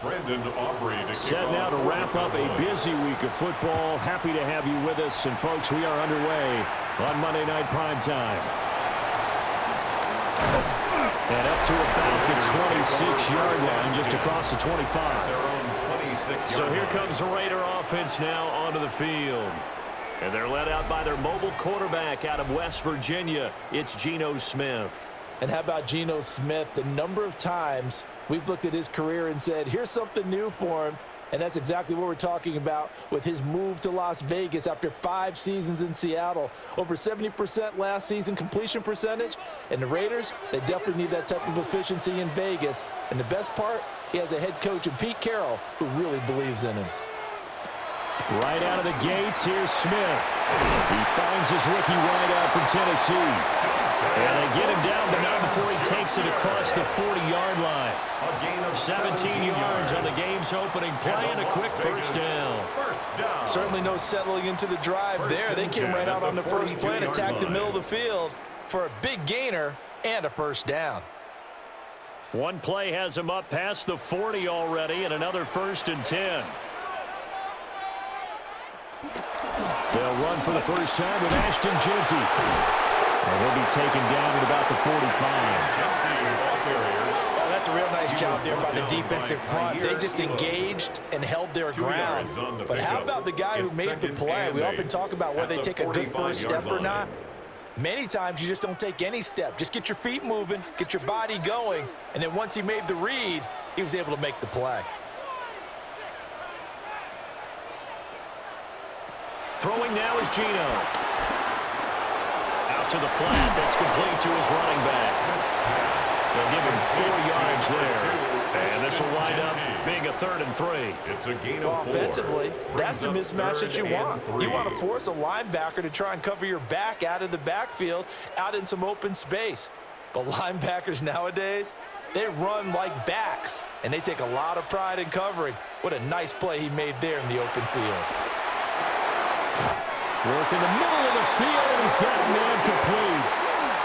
Set now to wrap up a busy week of football. Happy to have you with us. And, folks, we are underway on Monday Night Primetime. And up to about the 26-yard line, just across the 25. So here comes the Raider offense now onto the field. And they're led out by their mobile quarterback out of West Virginia. It's Geno Smith. And how about Geno Smith? The number of times we've looked at his career and said, here's something new for him. And that's exactly what we're talking about with his move to Las Vegas after 5 seasons in Seattle. Over 70% last season completion percentage. And the Raiders, they definitely need that type of efficiency in Vegas. And the best part, he has a head coach in Pete Carroll who really believes in him. Right out of the gates, here's Smith. He finds his rookie wideout from Tennessee. And they get him down, but not before he takes it across the 40-yard line. 17 yards on the game's opening play and a quick first down. Certainly no settling into the drive there. They came right out on the first play and attacked the middle of the field for a big gainer and a first down. One play has him up past the 40 already, and another 1st and 10. They'll run for the first time with Ashton Jeanty. And he'll be taken down at about the 45. Oh, that's a real nice job there by the defensive front. They just engaged and held their ground. But how about the guy who made the play? We often talk about whether they take a good first step or not. Many times you just don't take any step. Just get your feet moving, get your body going, and then once he made the read, he was able to make the play. Throwing now is Geno. Out to the flat. That's complete to his running back. They'll give him 4 yards there. And this will wind up being a 3rd and 3. It's a gain of 4. Offensively, that's the mismatch that you want. You want to force a linebacker to try and cover your back out of the backfield, out in some open space. But linebackers nowadays, they run like backs, and they take a lot of pride in covering. What a nice play he made there in the open field. Work in the middle of the field, and he's got a man complete.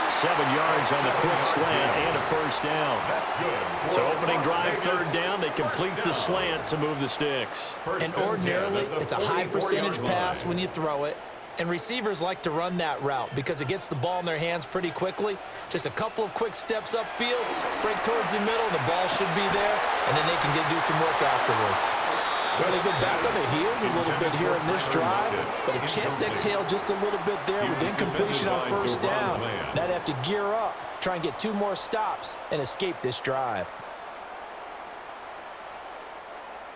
7 yards on the quick slant and a first down. That's good. So opening drive, 3rd down, they complete the slant to move the sticks. And ordinarily, it's a high percentage pass when you throw it. And receivers like to run that route because it gets the ball in their hands pretty quickly. Just a couple of quick steps upfield, break towards the middle, and the ball should be there, and then they can do some work afterwards. Well, they get back on the heels a little bit here in this drive, but a chance to exhale just a little bit there with incompletion on first down. Now they have to gear up, try and get 2 more stops, and escape this drive.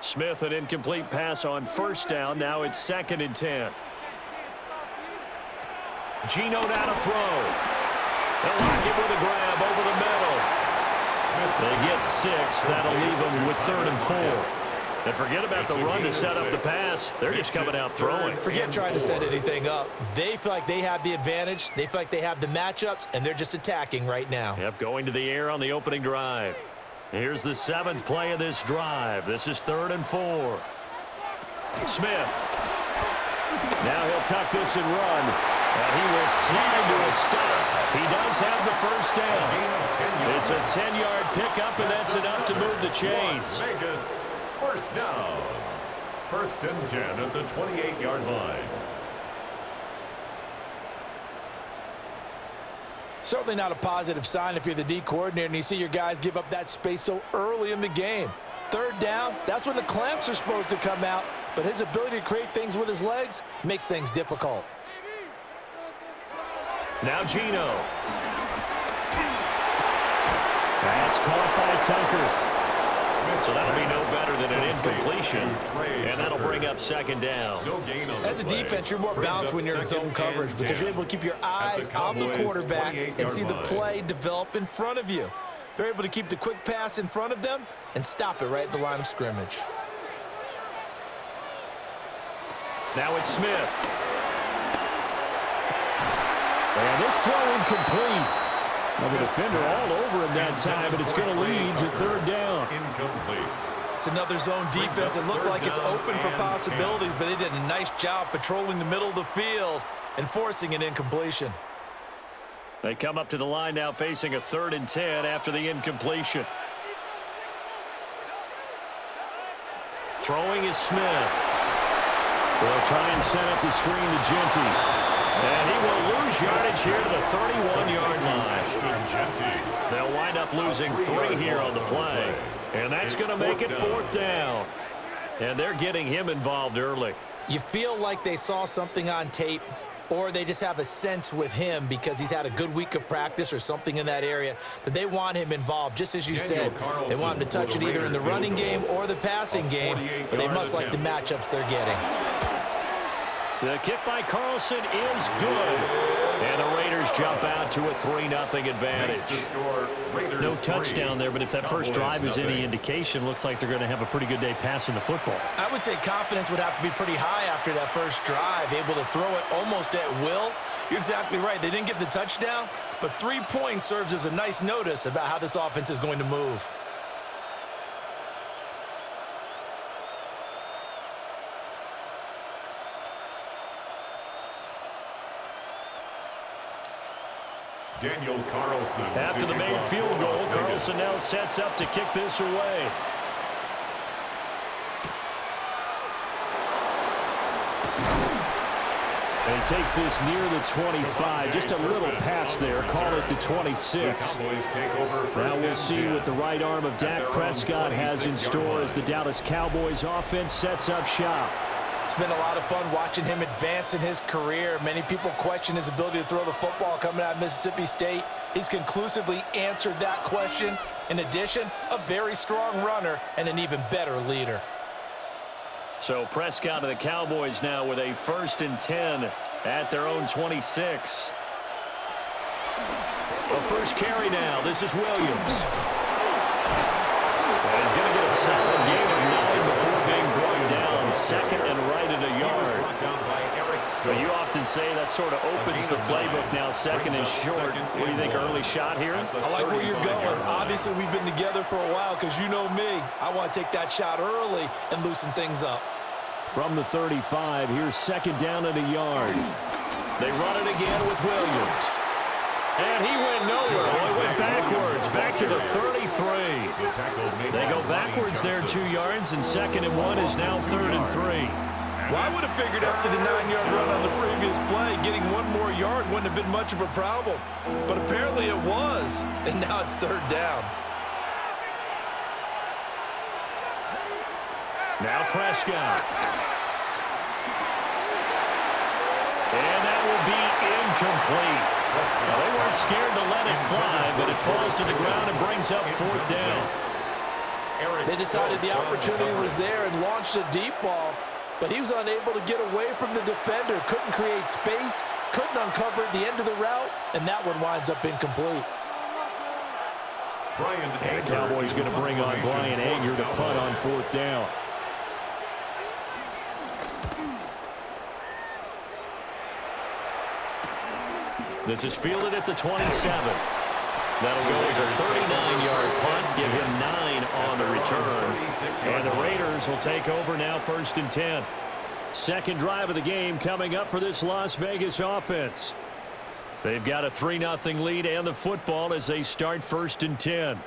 Smith, an incomplete pass on first down. Now it's 2nd and 10. Geno now to throw. They'll lock it with a grab over the middle. They get 6. That'll leave them with 3rd and 4. And forget about the run to set up the pass. They're just coming out throwing. Forget trying to set anything up. They feel like they have the advantage. They feel like they have the matchups, and they're just attacking right now. Yep, going to the air on the opening drive. Here's the 7th play of this drive. This is 3rd and 4. Smith. Now he'll tuck this and run. And he will slide to a stop. He does have the first down. It's a 10-yard pickup, and that's enough to move the chains. First down. 1st and 10 at the 28-yard line. Certainly not a positive sign if you're the D coordinator and you see your guys give up that space so early in the game. 3rd down, that's when the clamps are supposed to come out, but his ability to create things with his legs makes things difficult. Now Geno. That's caught by Tucker. So that'll be no better than an incompletion, and that'll bring up 2nd down. As a defense, you're more balanced when you're in zone coverage because you're able to keep your eyes on the quarterback and see the play develop in front of you. They're able to keep the quick pass in front of them and stop it right at the line of scrimmage. Now it's Smith. And this throw incomplete. Well, the defender all over him that time, but it's going to lead to 3rd down. Incomplete. It's another zone defense. It looks like it's open for possibilities, but they did a nice job patrolling the middle of the field and forcing an incompletion. They come up to the line now facing a 3rd and 10 after the incompletion. Throwing is Smith. They'll try and set up the screen to Genty. And he will lose yardage here to the 31-yard line. They'll wind up losing 3 here on the play. And that's going to make it 4th down. And they're getting him involved early. You feel like they saw something on tape, or they just have a sense with him because he's had a good week of practice or something in that area that they want him involved. Just as you said, they want him to touch it either in the running game or the passing game, but they must like the matchups they're getting. The kick by Carlson is good. And the Raiders jump out to a 3-0 advantage. No touchdown there, but if that first drive is any indication, looks like they're going to have a pretty good day passing the football. I would say confidence would have to be pretty high after that first drive, able to throw it almost at will. You're exactly right. They didn't get the touchdown, but 3 points serves as a nice notice about how this offense is going to move. Daniel Carlson. After the made field goal, Carlson now sets up to kick this away. And he takes this near the 25. Just a little pass there. Call it the 26. Now we'll see what the right arm of Dak Prescott has in store as the Dallas Cowboys offense sets up shop. It's been a lot of fun watching him advance in his career. Many people question his ability to throw the football coming out of Mississippi State. He's conclusively answered that question. In addition, a very strong runner and an even better leader. So Prescott and the Cowboys now with a 1st and 10 at their own 26. The first carry now. This is Williams. And he's going to get a solid gain of 9 before being brought down. 2nd and right at a yard. But you often say that sort of opens the playbook now. 2nd and short. What do you think, early shot here? I like where you're going. Obviously, we've been together for a while because you know me. I want to take that shot early and loosen things up. From the 35, here's 2nd down at a yard. They run it again with Williams. And he went nowhere. He went backwards, back to the 33. They go backwards there 2 yards, and 2nd and 1 is now 3rd and 3. Well, I would have figured after the 9-yard run on the previous play, getting 1 more yard wouldn't have been much of a problem. But apparently it was, and now it's 3rd down. Now Prescott. And that will be incomplete. Now, they weren't scared to let it fly, but it falls to the ground and brings up 4th down. They decided the opportunity was there and launched a deep ball, but he was unable to get away from the defender, couldn't create space, couldn't uncover at the end of the route, and that one winds up incomplete. And the Cowboys going to bring on Brian Anger to punt on 4th down. This is fielded at the 27. That'll go as a 39-yard punt, give him 9 on the return. And the Raiders will take over now, 1st and 10. 2nd drive of the game coming up for this Las Vegas offense. They've got a 3-0 lead and the football as they start 1st and 10.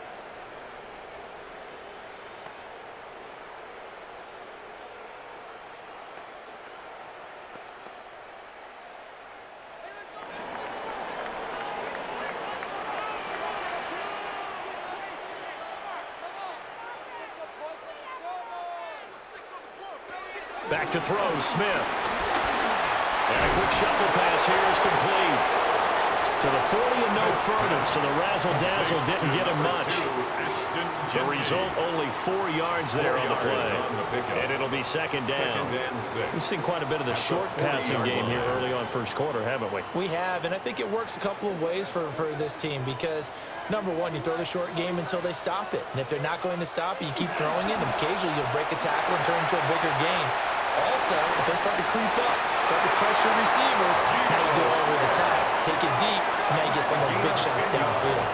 Back to throw, Smith. And a quick shuffle pass here is complete. To the 40 and no further, so the razzle-dazzle didn't get him much. The result, only 4 yards there on the play. And it'll be 2nd down. We've seen quite a bit of the short passing game here early on 1st quarter, haven't we? We have, and I think it works a couple of ways for this team because, number one, you throw the short game until they stop it. And if they're not going to stop it, you keep throwing it, and occasionally you'll break a tackle and turn into a bigger gain. Also, if they start to creep up, start to pressure receivers, now you go over the top, take it deep, and now you get some of those big shots downfield.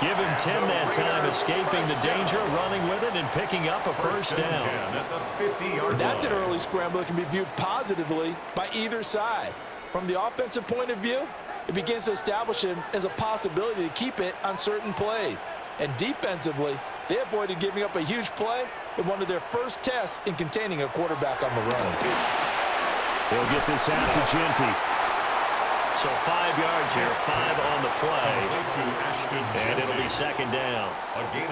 Give him 10 that time, escaping the danger, running with it, and picking up a 1st down. That's an early scramble that can be viewed positively by either side. From the offensive point of view, it begins to establish him as a possibility to keep it on certain plays. And defensively, they avoided giving up a huge play in one of their first tests in containing a quarterback on the run. He'll get this out to Genty. So 5 yards here, 5 on the play. And it'll be second down.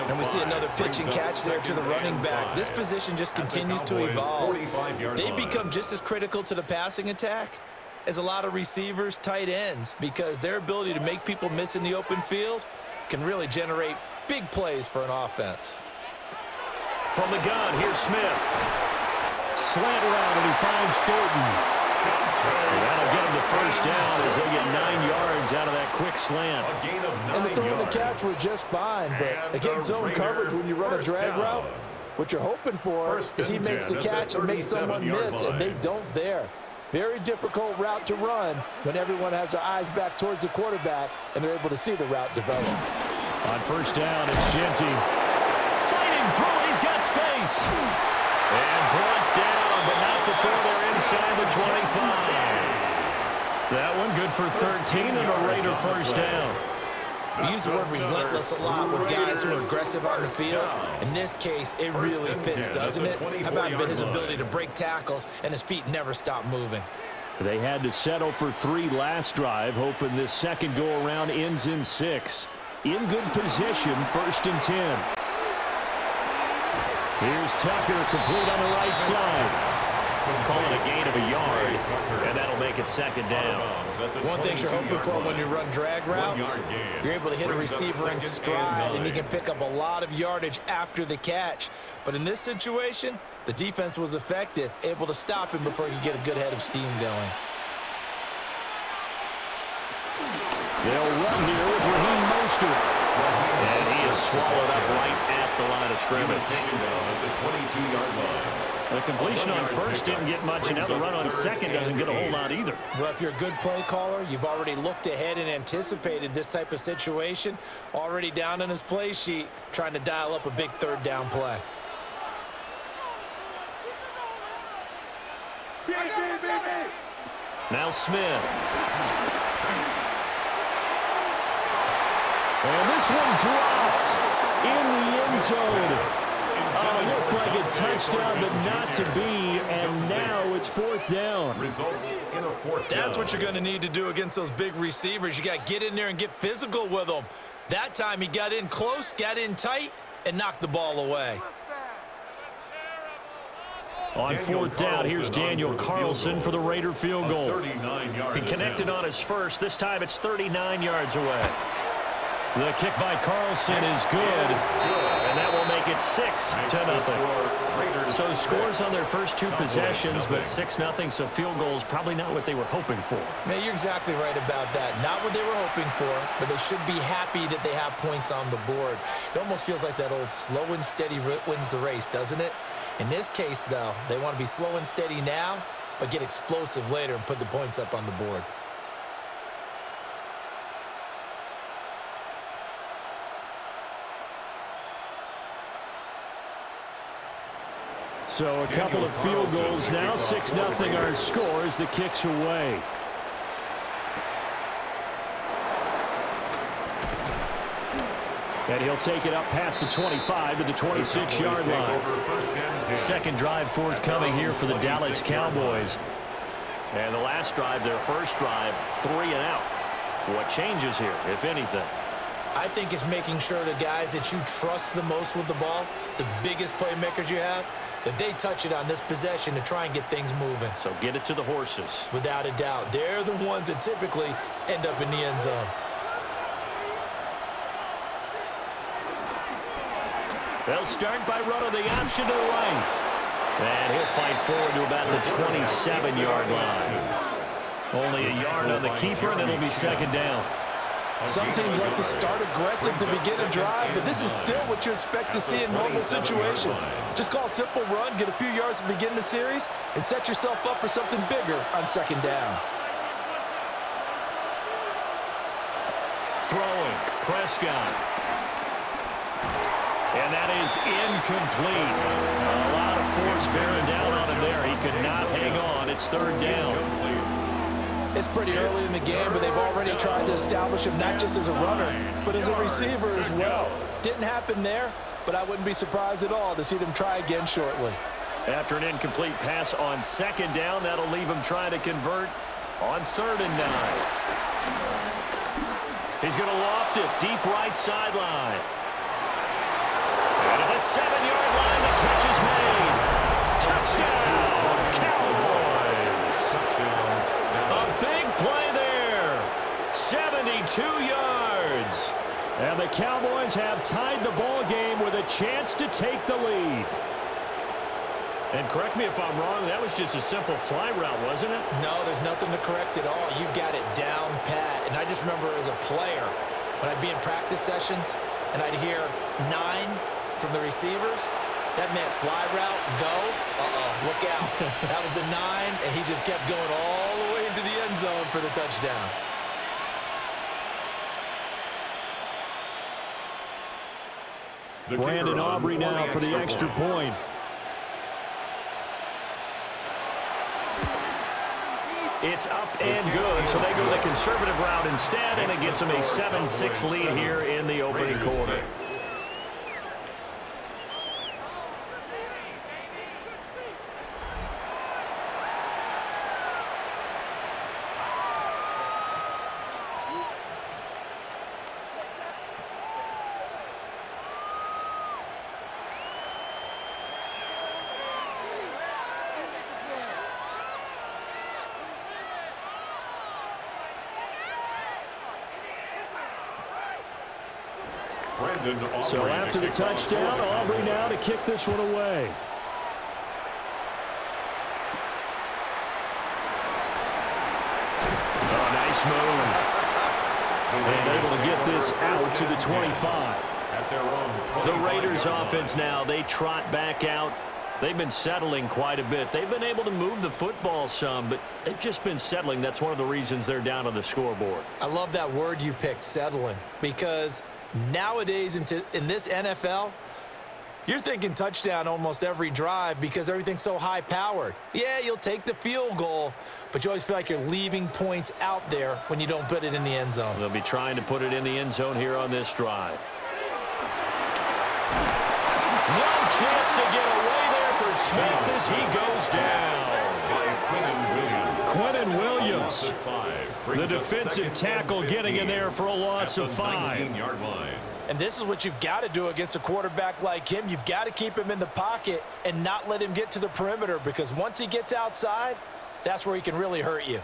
And we see another pitch and catch there to the running back. This position just continues to evolve. They become just as critical to the passing attack as a lot of receivers, tight ends, because their ability to make people miss in the open field can really generate big plays for an offense. From the gun, here's Smith. Slant around, and he finds Thornton. That'll get him the first down as they get 9 yards out of that quick slant. And the throw and the catch were just fine, but against zone coverage when you run a drag route, what you're hoping for is he makes the catch and makes someone miss, and they don't there. Very difficult route to run when everyone has their eyes back towards the quarterback and they're able to see the route develop. On first down, it's Genty. Fighting through, he's got space. And brought down, but not before they're inside the 25. That one good for 13 and a Raider first down. We use the word relentless a lot with guys who are aggressive on the field. In this case, it really fits, doesn't it? How about his ability to break tackles and his feet never stop moving? They had to settle for 3 last drive, hoping this second go-around ends in 6. In good position, 1st and 10. Here's Tucker, complete on the right side. Calling a gain of a yard, and that'll make it second down. One thing you're hoping for when you run drag routes, you're able to hit a receiver in stride, and he can pick up a lot of yardage after the catch. But in this situation, the defense was effective, able to stop him before he could get a good head of steam going. They'll run here with Raheem Mostert. And he is swallowed up right at the line of scrimmage. The 22-yard line. The completion on first didn't get much, and now the run on second doesn't get a whole lot either. Well, if you're a good play caller, you've already looked ahead and anticipated this type of situation, already down on his play sheet, trying to dial up a big third down play. Now Smith. And this one dropped in the end zone. Looked like a touchdown, but not to be, and now it's 4th down. Results in a 4th down. That's what you're going to need to do against those big receivers. You got to get in there and get physical with them. That time he got in close, got in tight, and knocked the ball away. On 4th down, here's Daniel Carlson for the Raider field goal. He connected on his first. This time it's 39 yards away. The kick by Carlson is good, and that will make it 6-0. So scores on their first 2 possessions, but 6-0, so field goal is probably not what they were hoping for. Man, you're exactly right about that. Not what they were hoping for, but they should be happy that they have points on the board. It almost feels like that old slow and steady wins the race, doesn't it? In this case, though, they want to be slow and steady now, but get explosive later and put the points up on the board. So a couple of field goals now, 6-0 our score as the kick's away. And he'll take it up past the 25 to the 26-yard line. Second drive forthcoming here for the Dallas Cowboys. And the last drive, their first drive, 3 and out. What changes here, if anything? I think it's making sure the guys that you trust the most with the ball, the biggest playmakers you have, that they touch it on this possession to try and get things moving. So get it to the horses. Without a doubt. They're the ones that typically end up in the end zone. They'll start by running the option to the right. And he'll fight forward to about the 27-yard line. Only a yard on the keeper, and it'll be second down. Some teams like to start aggressive to begin a drive, but this is still what you expect to see in normal situations. Just call a simple run, get a few yards to begin the series, and set yourself up for something bigger on second down. Throwing, Prescott. And that is incomplete. A lot of force bearing down on him there. He could not hang on. It's third down. It's pretty early in the game, but they've already tried to establish him not just as a runner, but as a receiver as well. Didn't happen there, but I wouldn't be surprised at all to see them try again shortly. After an incomplete pass on second down, that'll leave him trying to convert on 3rd and 9. He's going to loft it deep right sideline. And at the 7-yard line, the catch is made. Touchdown, Cowboys. A big play there. 72 yards. And the Cowboys have tied the ball game with a chance to take the lead. And correct me if I'm wrong, that was just a simple fly route, wasn't it? No, there's nothing to correct at all. You've got it down pat. And I just remember as a player, when I'd be in practice sessions and I'd hear 9 from the receivers, that meant fly route, go, look out. That was the 9, and he just kept going all the way into the end zone for the touchdown. Brandon Aubrey now for the extra point. It's up and good, so they go the conservative route instead, and it gets them a 7-6 lead here in the opening quarter. So after the touchdown, Aubrey now to kick this one away. Oh, nice move. And able to get this out to the 25. The Raiders offense now, they trot back out. They've been settling quite a bit. They've been able to move the football some, but they've just been settling. That's one of the reasons they're down on the scoreboard. I love that word you picked, settling, because nowadays in this NFL, you're thinking touchdown almost every drive because everything's so high-powered. Yeah, you'll take the field goal, but you always feel like you're leaving points out there when you don't put it in the end zone. They'll be trying to put it in the end zone here on this drive. No chance to get away there for Smith as he goes down. Quinnen Williams, the defensive tackle, getting in there for a loss of 5. And this is what you've got to do against a quarterback like him. You've got to keep him in the pocket and not let him get to the perimeter, because once he gets outside, that's where he can really hurt you.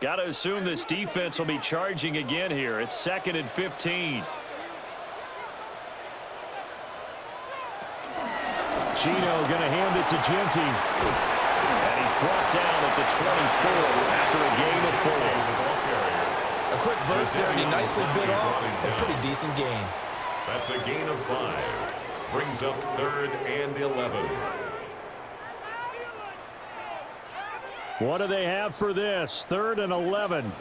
Got to assume this defense will be charging again here. It's 2nd and 15. Gino going to hand it to Genty. And he's brought down at the 24 after a gain of 4. A quick burst there, and he nicely bit off. A pretty decent gain. That's a gain of 5. Brings up 3rd and 11. What do they have for this? 3rd and 11.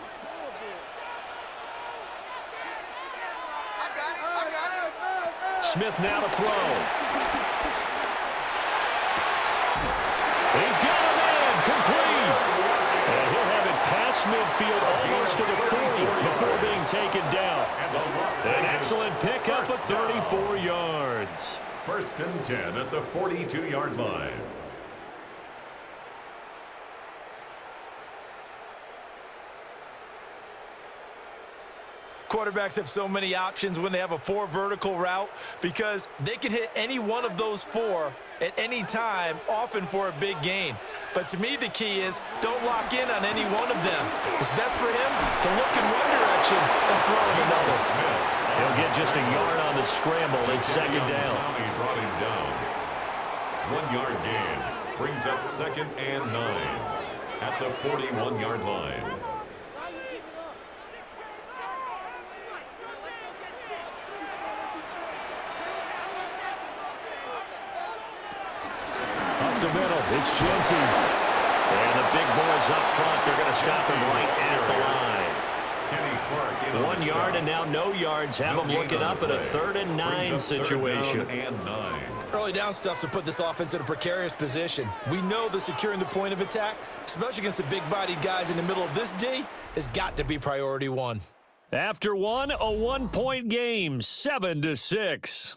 Smith now to throw. He's got him in, complete. And he'll have it past midfield almost to the 40 before being taken down. An excellent pickup of 34 yards. 1st and 10 at the 42-yard line. Quarterbacks have so many options when they have a 4 vertical route because they can hit any one of those 4 at any time, often for a big gain. But to me, the key is don't lock in on any one of them. It's best for him to look in one direction and throw in another. He'll get just a yard on the scramble. It's 2nd down. Brought him down. 1-yard gain brings up 2nd and 9 at the 41-yard line. The middle, it's Genty. And the big boys up front, they're going to stop him right at the line. 1 yard and now no yards. Have them looking up at a 3rd and 9 situation. Early down stuff to put this offense in a precarious position. We know that securing the point of attack, especially against the big-bodied guys in the middle of this D, has got to be priority one. After one, a 1-point game, 7-6.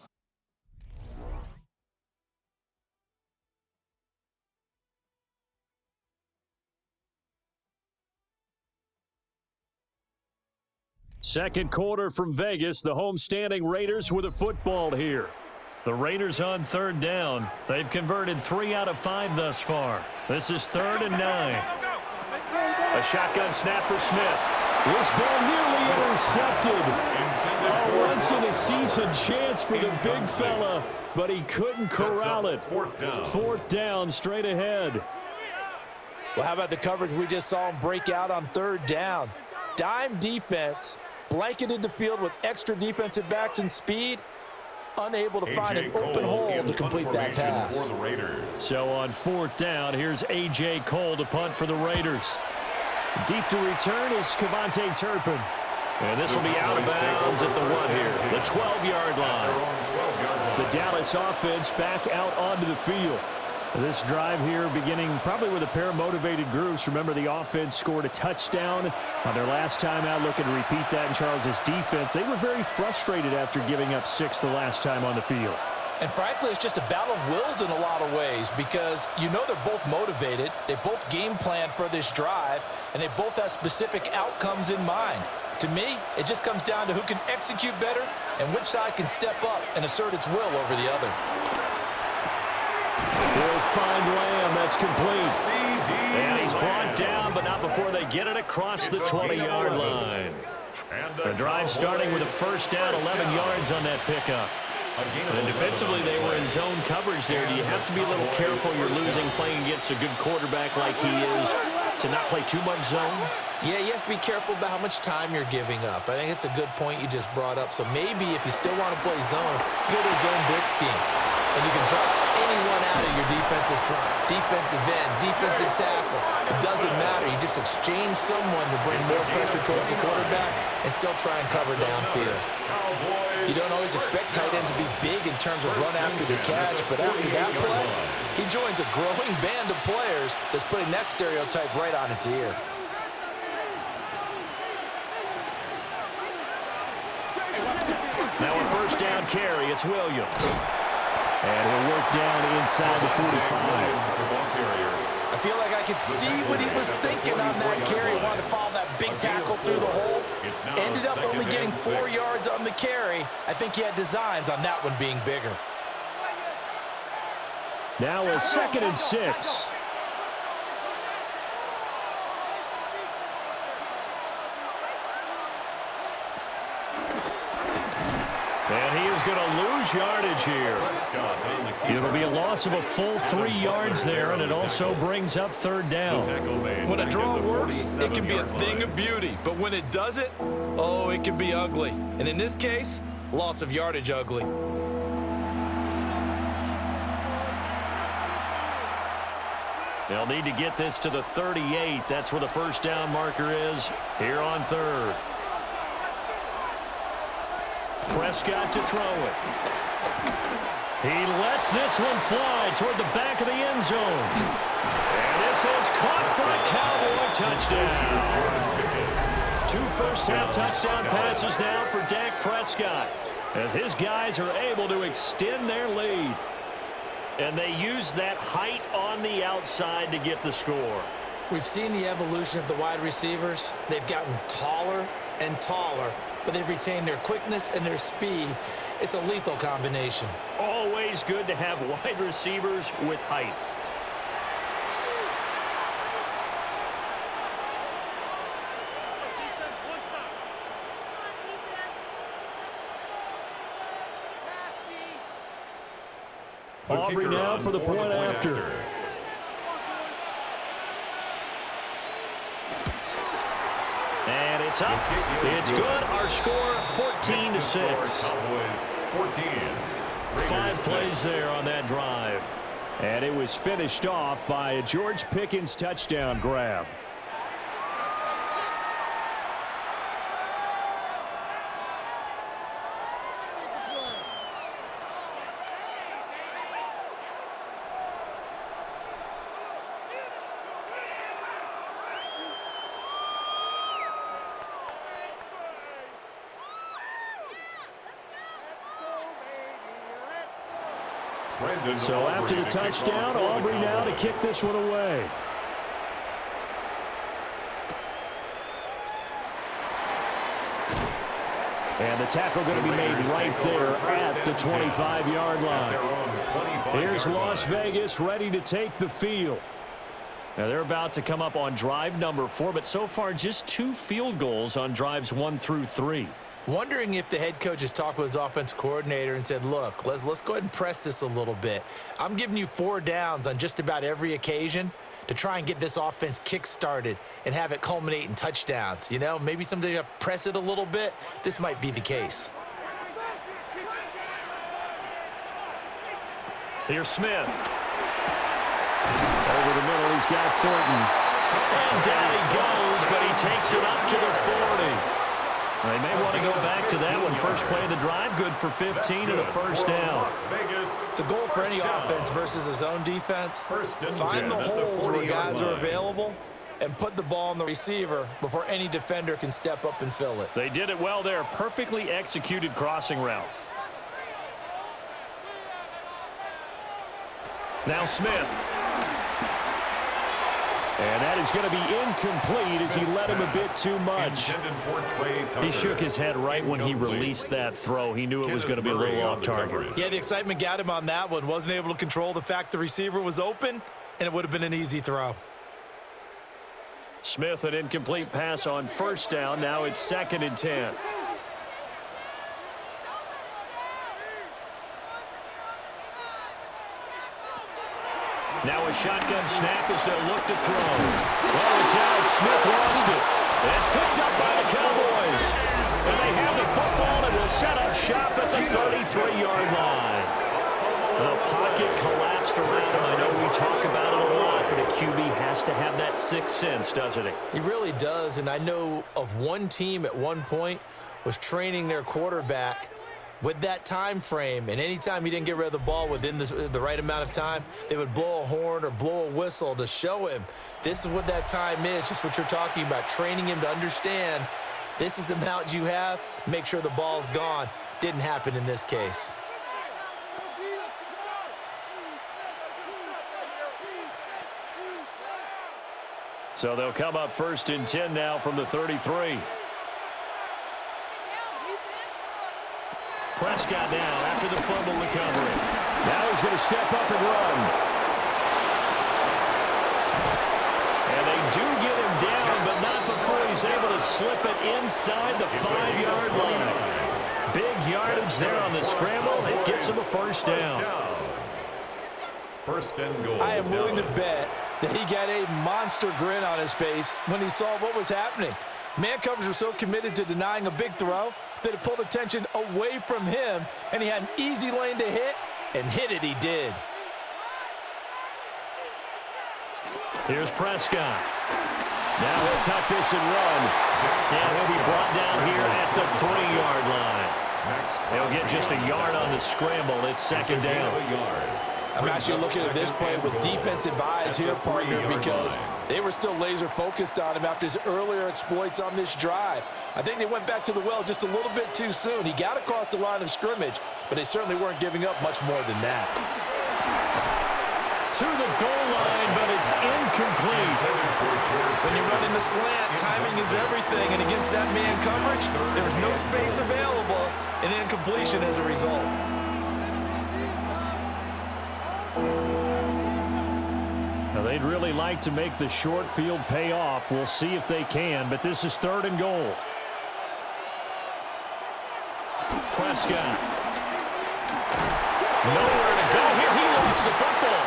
Second quarter from Vegas. The home-standing Raiders with a football here. The Raiders on 3rd down. They've converted 3 out of 5 thus far. This is 3rd and 9. A shotgun snap for Smith. This ball nearly intercepted. A once-in-a-season chance for the big fella, but he couldn't corral it. 4th down, straight ahead. Well, how about the coverage we just saw him break out on 3rd down? Dime defense, blanketed the field with extra defensive backs and speed, unable to find an open hole to complete that pass. So on 4th down, here's A.J. Cole to punt for the Raiders. Deep to return is Kevontae Turpin. And this will be out of bounds at the 1 here, the 12-yard line. The Dallas offense back out onto the field. This drive here beginning probably with a pair of motivated groups. Remember, the offense scored a touchdown on their last time out. Looking to repeat that in Charles's defense. They were very frustrated after giving up 6 the last time on the field. And frankly, it's just a battle of wills in a lot of ways because you know they're both motivated. They both game planned for this drive, and they both have specific outcomes in mind. To me, it just comes down to who can execute better and which side can step up and assert its will over the other. He'll find Lamb. That's complete. And he's brought down, but not before they get it across the 20-yard line. The drive starting with a 1st down, 11 yards on that pickup. And defensively, they were in zone coverage there. Do you have to be a little careful you're losing playing against a good quarterback like he is to not play too much zone? Yeah, you have to be careful about how much time you're giving up. I think it's a good point you just brought up. So maybe if you still want to play zone, you go to a zone blitz scheme. And you can drop anyone out of your defensive front, defensive end, defensive tackle. It doesn't matter. You just exchange someone to bring more pressure towards the quarterback and still try and cover downfield. You don't always expect tight ends to be big in terms of run after the catch, but after that play, he joins a growing band of players that's putting that stereotype right on its ear. Now a 1st down carry. It's Williams. And he'll work down inside the 45. I feel like I could see what he was thinking on that carry. He wanted to follow that big tackle through the hole. Ended up only getting 4 yards on the carry. I think he had designs on that one being bigger. Now a 2nd and 6. And he is going to lose yardage here. It'll be a loss of a full 3 yards there, and it also brings up 3rd down. When a draw works, it can be a thing of beauty. But when it doesn't, oh, it can be ugly. And in this case, loss of yardage ugly. They'll need to get this to the 38. That's where the 1st down marker is here on 3rd. Prescott to throw it. He lets this one fly toward the back of the end zone. And this is caught for a Cowboy touchdown. 2 first-half touchdown passes now for Dak Prescott as his guys are able to extend their lead. And they use that height on the outside to get the score. We've seen the evolution of the wide receivers. They've gotten taller and taller, but they've retained their quickness and their speed. It's a lethal combination. Always good to have wide receivers with height. Aubrey now for the point after. And it's up. It's good. Our score, 14-6. 5 plays there on that drive. And it was finished off by a George Pickens touchdown grab. So after the touchdown, Aubrey now to kick this one away. And the tackle going to be made right there at the 25-yard line. Here's Las Vegas ready to take the field. Now they're about to come up on drive number 4, but so far just 2 field goals on drives 1 through 3. Wondering if the head coach has talked with his offensive coordinator and said, look, let's go ahead and press this a little bit. I'm giving you 4 downs on just about every occasion to try and get this offense kick-started and have it culminate in touchdowns. You know, maybe someday to press it a little bit. This might be the case. Here's Smith. Over the middle, he's got Thornton. And down he goes, but he takes it up to the 40. They may want to go back to that one. First play of the drive, good for 15 and a first down. The goal for any offense versus his own defense, find the holes where guys are available and put the ball on the receiver before any defender can step up and fill it. They did it well there. Perfectly executed crossing route. Now Smith. And that is going to be incomplete as he let him a bit too much. He shook his head right when he released that throw. He knew it was going to be a little off target. Yeah, the excitement got him on that one. Wasn't able to control the fact the receiver was open, and it would have been an easy throw. Smith, an incomplete pass on first down. Now it's 2nd and 10. Now a shotgun snap as they'll look to throw. Well, it's out. Smith lost it. And it's picked up by the Cowboys. And they have the football and will set up shop at the 33-yard line. The pocket collapsed around him. I know we talk about it a lot, but a QB has to have that sixth sense, doesn't he? He really does, and I know of one team at one point was training their quarterback with that time frame, and anytime he didn't get rid of the ball within the right amount of time, they would blow a horn or blow a whistle to show him this is what that time is, just what you're talking about, training him to understand this is the amount you have, make sure the ball's gone. Didn't happen in this case. So they'll come up 1st and 10 now from the 33. Prescott now after the fumble recovery. Now he's going to step up and run. And they do get him down, but not before he's able to slip it inside the 5-yard line. Big yardage there on the scramble. It gets him a first down. 1st and goal. I am willing to bet that he got a monster grin on his face when he saw what was happening. Man coverage was so committed to denying a big throw that it pulled attention away from him, and he had an easy lane to hit, and hit it he did. Here's Prescott. Now he'll tuck this and run. And he'll be brought down here at the 3-yard line. He'll get just a yard on the scramble. It's 2nd down. I'm actually looking at this play with defensive eyes here, partner, because they were still laser focused on him after his earlier exploits on this drive. I think they went back to the well just a little bit too soon. He got across the line of scrimmage, but they certainly weren't giving up much more than that. To the goal line, but it's incomplete. When you run in the slant, timing is everything, and against that man coverage, there was no space available, and incompletion as a result. Now, they'd really like to make the short field pay off. We'll see if they can, but this is 3rd and goal. Prescott. Nowhere to go here. He lost the football.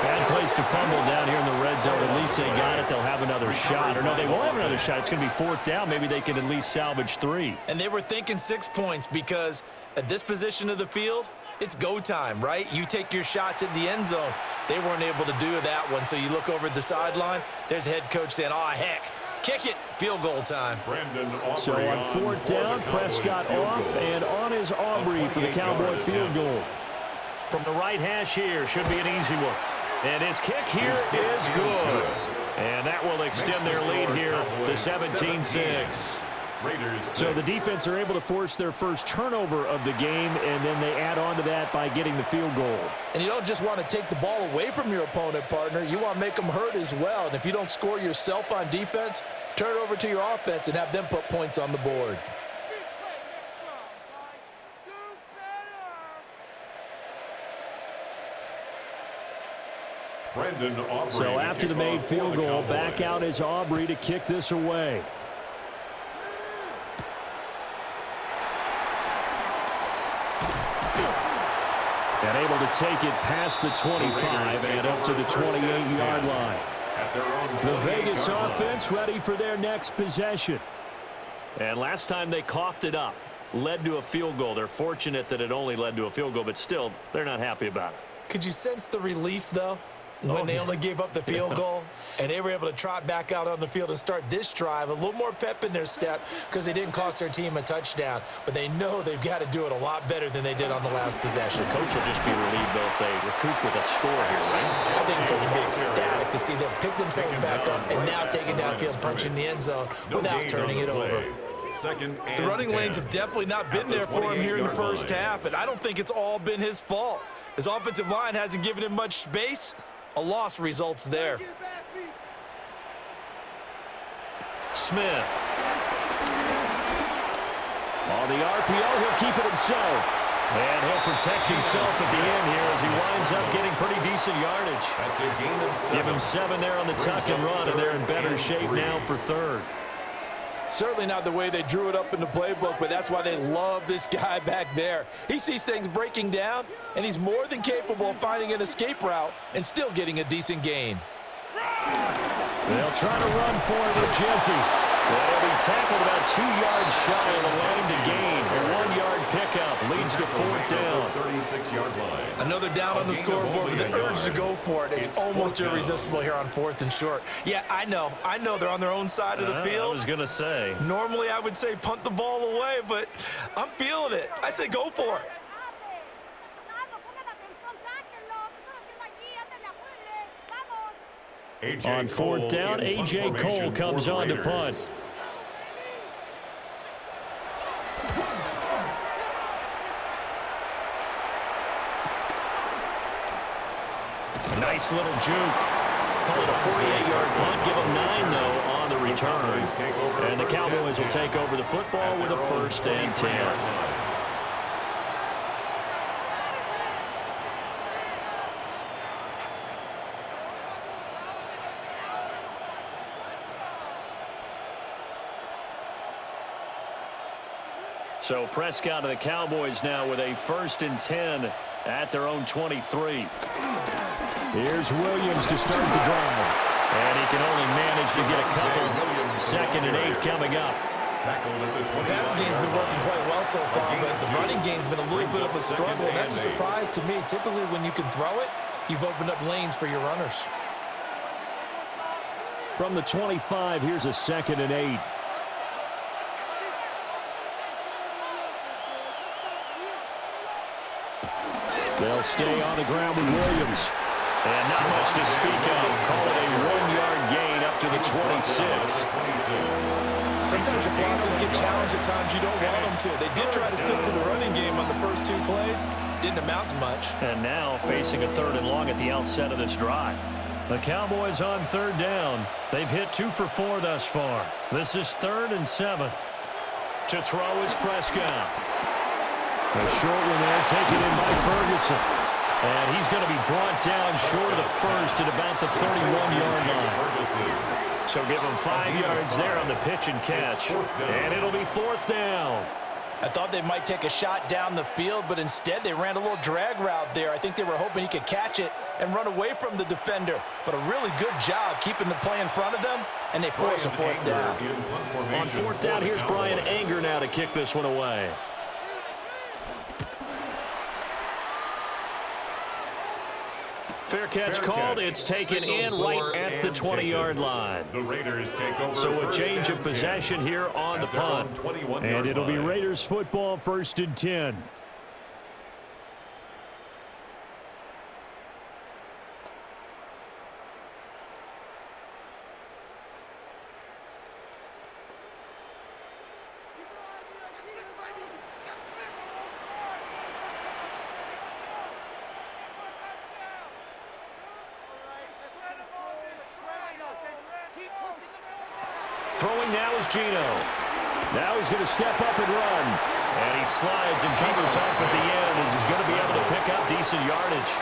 Bad play forced a fumble down here in the red zone. At least they got it. They'll have another shot. Or no, they won't have another shot. It's going to be fourth down. Maybe they can at least salvage 3. And they were thinking 6 points because at this position of the field, it's go time, right? You take your shots at the end zone. They weren't able to do that one. So you look over at the sideline. There's the head coach saying, oh, heck, kick it. Field goal time. So on fourth down, Prescott off, and on is Aubrey for the Cowboy field goal. From the right hash here, should be an easy one. And his kick here is good. And that will extend their lead here to 17-6. So the defense are able to force their first turnover of the game, and then they add on to that by getting the field goal. And you don't just want to take the ball away from your opponent, partner. You want to make them hurt as well. And if you don't score yourself on defense, turn it over to your offense and have them put points on the board. So after the made field goal, back out is Aubrey to kick this away. And able to take it past the 25 and up to the 28-yard line. The Vegas offense ready for their next possession. And last time they coughed it up, led to a field goal. They're fortunate that it only led to a field goal, but still, they're not happy about it. Could you sense the relief, though, when they only gave up the field goal and they were able to trot back out on the field and start this drive? A little more pep in their step because they didn't cost their team a touchdown, but they know they've got to do it a lot better than they did on the last possession. Coach will just be relieved, though, if they recoup with a score here, right? I think Coach will be ecstatic to see them pick themselves back up and now take it downfield, punch in the end zone without turning it over. The running lanes have definitely not been there for him here in the first half, and I don't think it's all been his fault. His offensive line hasn't given him much space. A loss results there. Smith. On the RPO, he'll keep it himself. And he'll protect himself at the end here as he winds up getting pretty decent yardage. That's a gain of 7. Give him 7 there on the tuck and run, and they're in better shape now for third. Certainly not the way they drew it up in the playbook, but that's why they love this guy back there. He sees things breaking down, and he's more than capable of finding an escape route and still getting a decent gain. They'll try to run for it with Genty. They'll be tackled about 2 yards shy of the line to gain. A 1-yard pickup leads to fourth down. 36-yard line. Another down on the scoreboard with the urge to go for it. It's almost irresistible here on fourth and short. Yeah, I know they're on their own side of the field. I was going to say. Normally I would say punt the ball away, but I'm feeling it. I say go for it. On fourth down, A.J. Cole comes on to punt. Nice little juke. Call it a 48-yard punt. Give them 9, though, on the return. And the Cowboys will take over the football with a 1st and 10. So Prescott and the Cowboys now with a 1st and 10 at their own 23. Here's Williams to start the drive. And he can only manage to get a couple. 2nd and 8 coming up. The passing game's been working quite well so far, but the running game's been a little bit of a struggle. That's a surprise to me. Typically, when you can throw it, you've opened up lanes for your runners. From the 25, here's a 2nd and 8. They'll stay on the ground with Williams. And not much to speak of. Call it a 1-yard gain up to the 26. Sometimes your philosophies get challenged at times you don't want them to. They did try to stick to the running game on the first 2 plays. Didn't amount to much. And now facing a 3rd and long at the outset of this drive. The Cowboys on 3rd down. They've hit 2 for 4 thus far. This is 3rd and 7. To throw is Prescott. A short one there, taken in by Ferguson. And he's going to be brought down short of the first at about the 31-yard line. So give him 5 yards there on the pitch and catch. And it'll be 4th down. I thought they might take a shot down the field, but instead they ran a little drag route there. I think they were hoping he could catch it and run away from the defender. But a really good job keeping the play in front of them, and they force a fourth down. On fourth down, here's Brian Anger now to kick this one away. Fair catch called. It's taken in right at the 20-yard line. The Raiders take over. So a change of possession here on the punt. And it'll be Raiders football, 1st and 10. Throwing now is Gino. Now he's going to step up and run. And he slides and covers up at the end as he's going to be able to pick up decent yardage.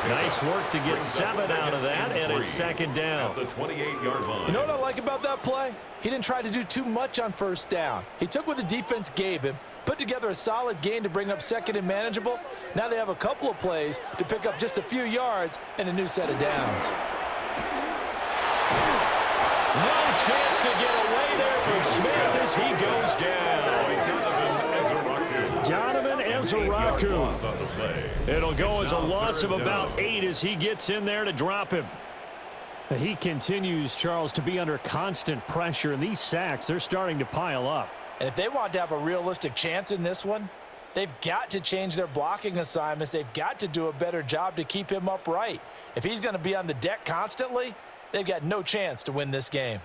Nice work to get 7 out of that, and it's 2nd down. At the 28-yard line. You know what I like about that play? He didn't try to do too much on 1st down. He took what the defense gave him, put together a solid gain to bring up 2nd and manageable. Now they have a couple of plays to pick up just a few yards and a new set of downs. No chance to get away there from Smith as he goes down. Donovan Ezeraku. It'll go as a loss of about 8 as he gets in there to drop him. He continues, Charles, to be under constant pressure, and these sacks, they're starting to pile up. And if they want to have a realistic chance in this one, they've got to change their blocking assignments. They've got to do a better job to keep him upright. If he's going to be on the deck constantly, they've got no chance to win this game.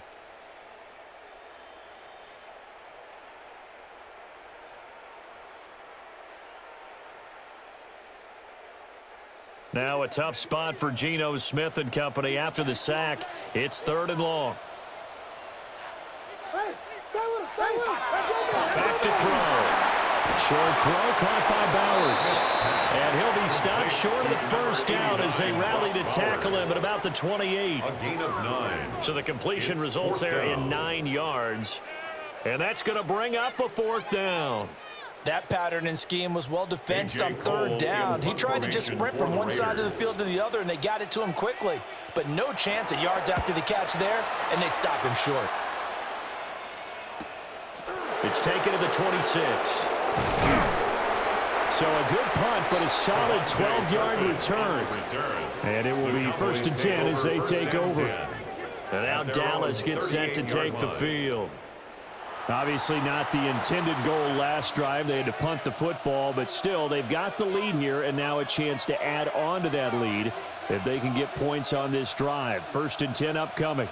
Now a tough spot for Geno Smith and company after the sack. It's 3rd and long. Back to throw. Short throw caught by Bowers. And he'll be stopped short of the 1st down as they rally to tackle him at about the 28. A gain of 9. So the completion results there in 9 yards. And that's going to bring up a 4th down. That pattern and scheme was well defensed on 3rd down. He tried to just sprint from one side of the field to the other, and they got it to him quickly. But no chance at yards after the catch there, and they stop him short. It's taken to the 26. So a good punt, but a solid 12-yard return. And it will be 1st and 10 as they take over. And now Dallas gets set to take the field. Obviously not the intended goal last drive. They had to punt the football, but still they've got the lead here, and now a chance to add on to that lead if they can get points on this drive. 1st and 10 upcoming.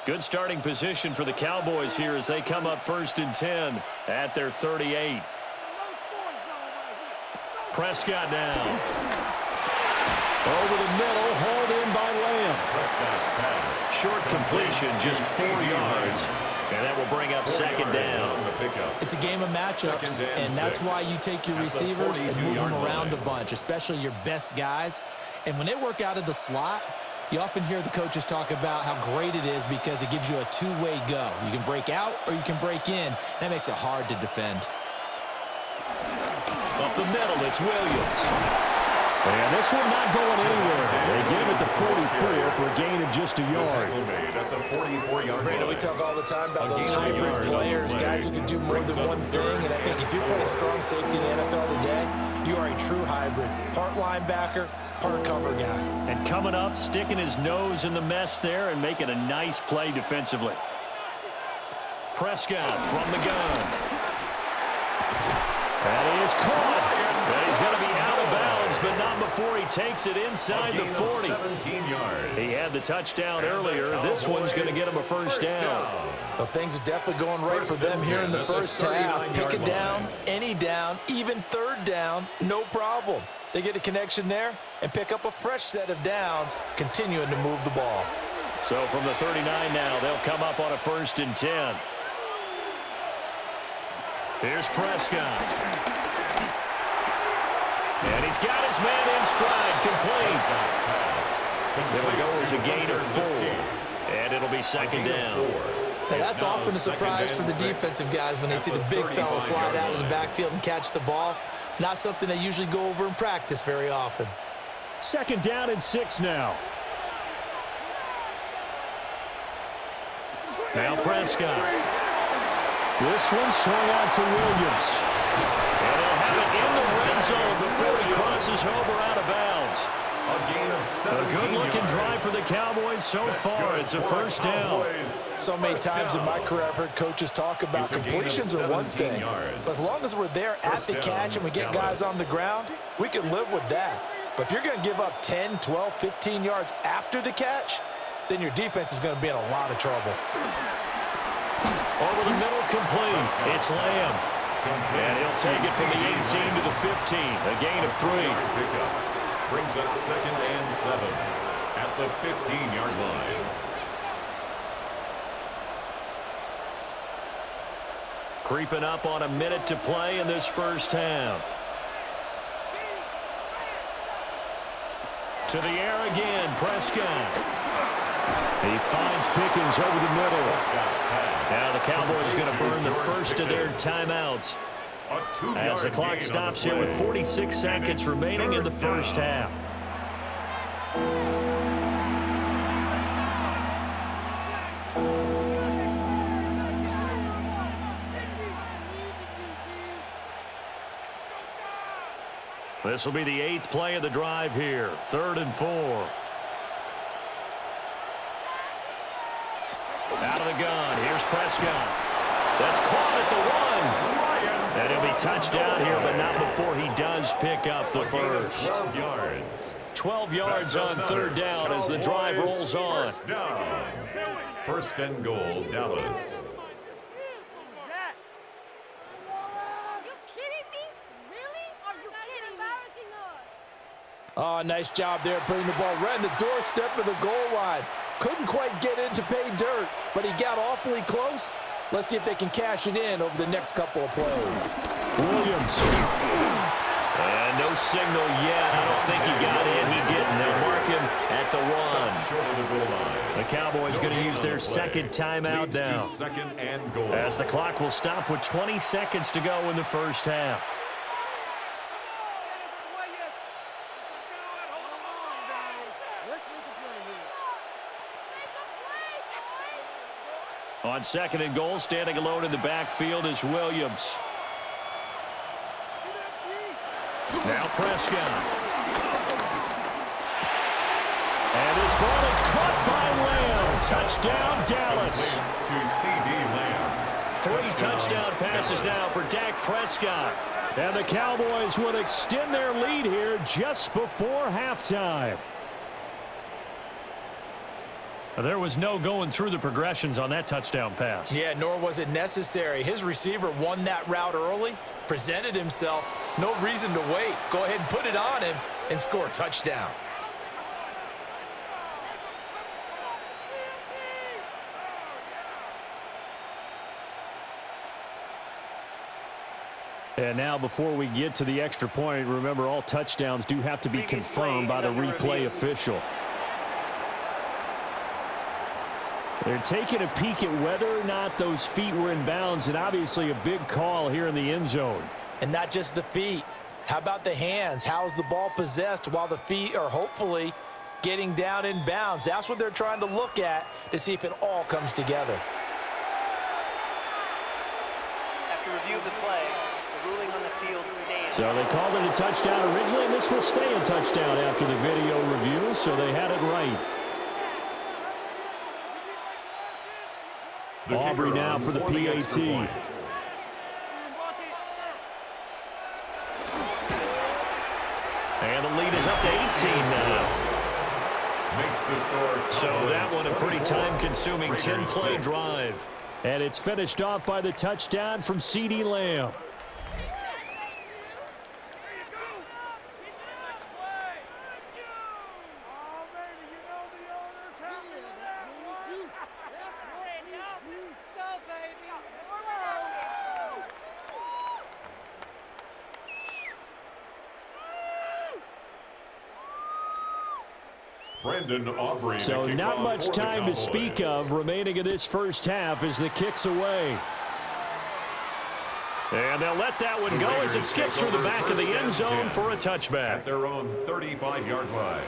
Good starting position for the Cowboys here as they come up 1st and 10 at their 38. Prescott now. Over the middle, hauled in by Lamb. Short completion, just 4 yards. And that will bring up 2nd down. It's a game of matchups, and that's why you take your receivers and move them around a bunch, especially your best guys. And when they work out of the slot, you often hear the coaches talk about how great it is because it gives you a two-way go. You can break out or you can break in. That makes it hard to defend. Up the middle, it's Williams. And this one not going anywhere. They get him at the 44 for a gain of just a yard. Brandon, we talk all the time about those hybrid players, guys who can do more than one thing. And I think if you're playing strong safety in the NFL today, you are a true hybrid. Part linebacker, part cover guy. And coming up, sticking his nose in the mess there and making a nice play defensively. Prescott from the gun. That is caught. And he's going to be out of bounds, but not before he takes it inside the 40. 17 yards. He had the touchdown earlier. This one's going to get him a 1st down. Well, things are definitely going right for them here in the 1st half. Pick a down, any down, even 3rd down, no problem. They get a connection there and pick up a fresh set of downs, continuing to move the ball. So from the 39 now, they'll come up on a 1st and 10. Here's Prescott. And he's got his man in stride, complete. It'll go as a gain of 4. And it'll be 2nd down. Now, that's often a surprise for the defensive guys when they see the big fella slide out of the backfield and catch the ball. Not something they usually go over in practice very often. 2nd down and 6 now. Now Prescott. This one swung out to Williams. And they'll have it in the red zone before he crosses over out of bounds. A gain of 17 A good-looking yards. drive for the Cowboys so far. It's a first down. So many times in my career, I've heard coaches talk about It's a gain of completions are one 17 thing. yards. But as long as we're there at the First catch down, and we get guys Dallas. on the ground, we can live with that. But if you're going to give up 10, 12, 15 yards after the catch, then your defense is going to be in a lot of trouble. Over the middle, complete. It's Lamb. And he'll take it from the 18 to the 15. A gain of 3. Pickup brings up 2nd and 7 at the 15-yard line. Creeping up on a minute to play in this first half. To the air again, Prescott. He finds Pickens over the middle. Now the Cowboys going to burn the first of their timeouts as the clock stops here with 46 seconds remaining in the first half. This will be the 8th play of the drive here. 3rd and 4. Out of the gun. Here's Prescott. That's caught at the 1. And he'll be touchdown here, but not before he does pick up the first. 12 yards. 12 yards on 3rd down as the drive rolls on. First down. 1st and goal, Dallas. Oh, nice job there putting the ball right in the doorstep of the goal line. Couldn't quite get in to pay dirt, but he got awfully close. Let's see if they can cash it in over the next couple of plays. Williams. And no signal yet. I don't think he got in. He didn't. They'll mark him at the 1. Short of the goal line. The Cowboys going to use their 2nd timeout Leads to now. 2nd and goal. As the clock will stop with 20 seconds to go in the first half. On 2nd and goal, standing alone in the backfield is Williams. Now Prescott. And this ball is caught by Lamb. Touchdown, Dallas. To C.D. Lamb. 3 touchdown passes now for Dak Prescott. And the Cowboys would extend their lead here just before halftime. There was no going through the progressions on that touchdown pass. Yeah, nor was it necessary. His receiver won that route early, presented himself. No reason to wait. Go ahead and put it on him and score a touchdown. And now before we get to the extra point, remember all touchdowns do have to be confirmed by the replay official. They're taking a peek at whether or not those feet were in bounds, and obviously a big call here in the end zone. And not just the feet. How about the hands? How is the ball possessed while the feet are hopefully getting down in bounds? That's what they're trying to look at to see if it all comes together. After review of the play, the ruling on the field stands. So they called it a touchdown originally, and this will stay a touchdown after the video review, so they had it right. Aubrey now for the PAT. And the lead is up to 18 now. Makes the score. So that one a pretty time-consuming 10-play drive. And it's finished off by the touchdown from C.D. Lamb. Brandon Aubrey. So not much for the time to Cowboys. speak of remaining in this first half as the kick's away. And they'll let that one The go as it Raiders skips take through the over back of the first end and zone 10 for a touchback. At their own 35-yard line.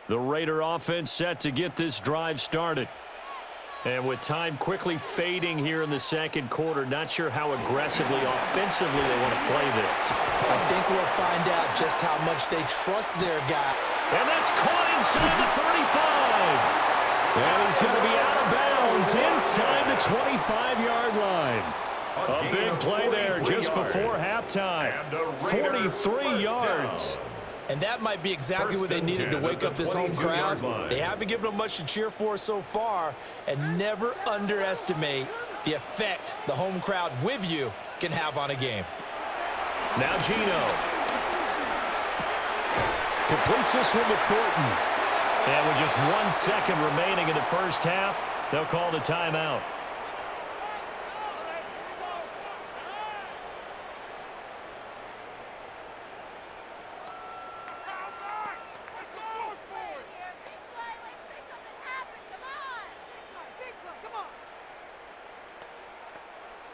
The Raider offense set to get this drive started. And with time quickly fading here in the second quarter, not sure how aggressively, offensively they want to play this. I think we'll find out just how much they trust their guy. And that's caught inside the 35. And he's going to be out of bounds inside the 25-yard line. A big play there just before halftime. 43 yards. And that might be exactly what they needed to wake up this home crowd. They haven't given them much to cheer for so far, and never underestimate the effect the home crowd with you can have on a game. Now Gino. Completes this one with Fulton. And with just 1 second remaining in the first half, they'll call the timeout.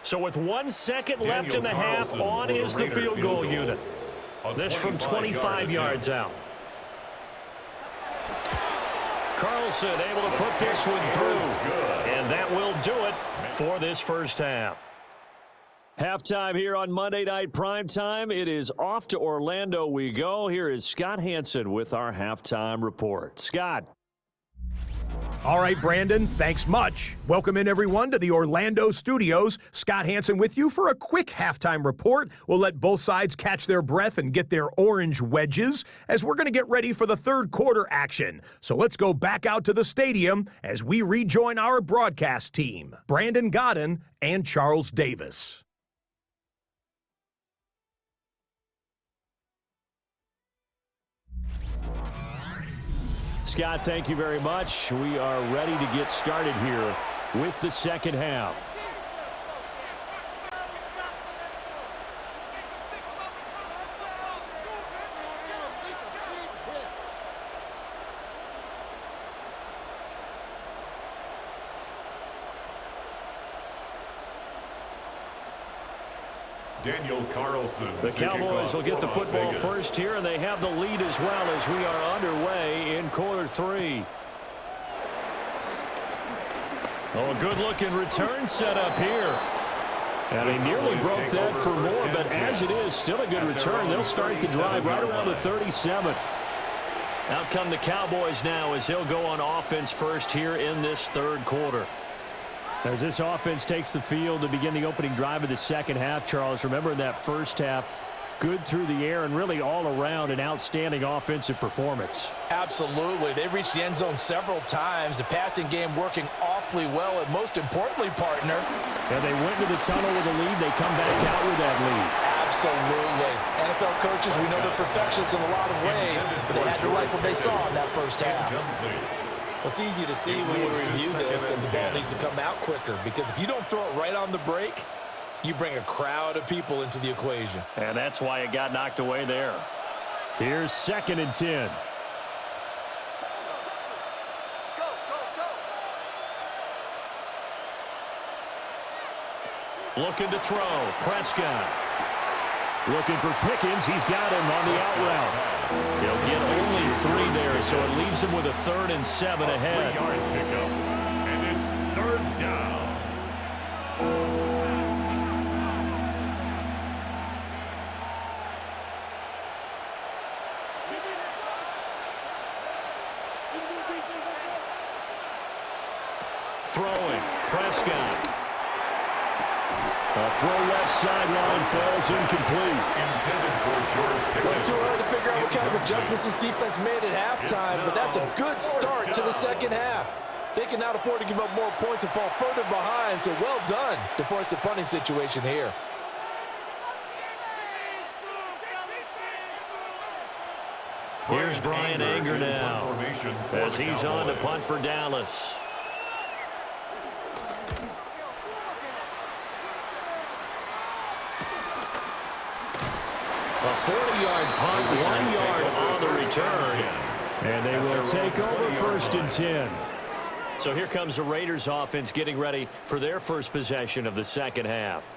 So with 1 second left in the half, on is the field goal unit. This from 25 yards out. Carlson able to put this one through. And that will do it for this first half. Halftime here on Monday Night Primetime. It is off to Orlando we go. Here is Scott Hansen with our halftime report. Scott. All right, Brandon, thanks much. Welcome in, everyone, to the Orlando studios. Scott Hansen with you for a quick halftime report. We'll let both sides catch their breath and get their orange wedges as we're going to get ready for the third quarter action. So let's go back out to the stadium as we rejoin our broadcast team, Brandon Godden and Charles Davis. Scott, thank you very much. We are ready to get started here with the second half. Daniel Carlson. The Cowboys will get the football first here, and they have the lead as well as we are underway in quarter three. Oh, a good-looking return set up here. And they nearly broke that for more, but as it is, still a good return. They'll start the drive right around the 37. Out come the Cowboys now as they'll go on offense first here in this third quarter. As this offense takes the field to begin the opening drive of the second half, Charles, remember in that first half, good through the air and really all around an outstanding offensive performance. Absolutely. They've reached the end zone several times. The passing game working awfully well, and most importantly, partner. And they went to the tunnel with a lead. They come back out with that lead. Absolutely. NFL coaches, we know they're perfectionists in a lot of ways, but they had to like what they saw in that first half. It's easy to see when we review this that the ball needs to come out quicker, because if you don't throw it right on the break, you bring a crowd of people into the equation. And that's why it got knocked away there. Here's 2nd and 10. Looking to throw. Prescott. Looking for Pickens. He's got him on the out route. He'll get only 3 there, so it leaves him with a 3rd and 7 ahead. 3-yard pickup, and it's 3rd down. Throwing. Prescott. A throw left sideline falls incomplete. Intended for George Pickens. Well, it's too early to figure out what kind of adjustments this defense made at halftime, but that's a good start to the second half. They can now afford to give up more points and fall further behind, so well done to force the punting situation here. Here's Brian Anger now as he's on to punt for Dallas. A 40-yard punt, 1 yard on the return. And they will take over 1st and 10. So here comes the Raiders offense getting ready for their first possession of the second half.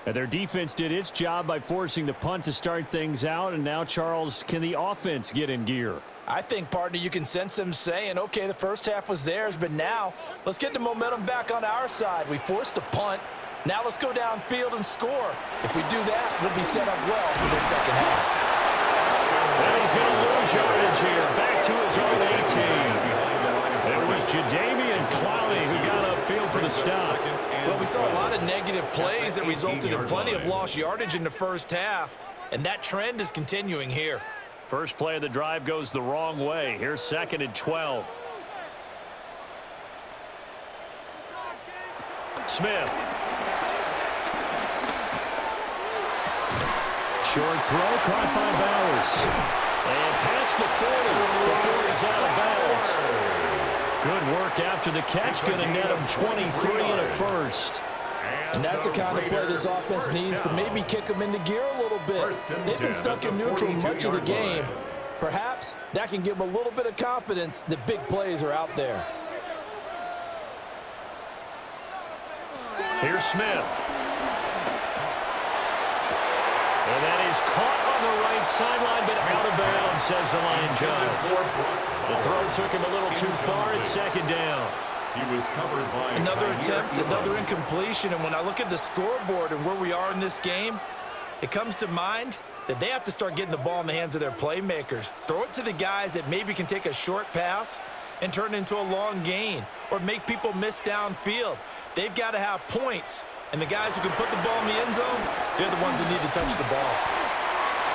And their defense did its job by forcing the punt to start things out. And now, Charles, can the offense get in gear? I think, partner, you can sense them saying, okay, the first half was theirs, but now let's get the momentum back on our side. We forced a punt. Now let's go downfield and score. If we do that, we'll be set up well for the second half. And he's going to lose yardage here. Back to his own 18. It was Jadeveon Clowney who got upfield for the stop. Well, we saw a lot of negative plays that resulted in plenty of lost yardage in the first half, and that trend is continuing here. First play of the drive goes the wrong way. Here's 2nd and 12. Smith. Short throw caught by Bowers. And past the 40 before he's out of bounds. Good work after the catch. Going to net him 23 and a first. And that's the kind of play this offense needs to maybe kick them into gear a little bit. They've been stuck in neutral much of the game. Perhaps that can give them a little bit of confidence that big plays are out there. Here's Smith. And that is caught on the right sideline, but out of bounds, says the line judge. The throw took him a little too far. It's 2nd down. He was covered by another attempt, another incompletion, and when I look at the scoreboard and where we are in this game, it comes to mind that they have to start getting the ball in the hands of their playmakers. Throw it to the guys that maybe can take a short pass and turn it into a long gain or make people miss downfield. They've got to have points, and the guys who can put the ball in the end zone, they're the ones that need to touch the ball.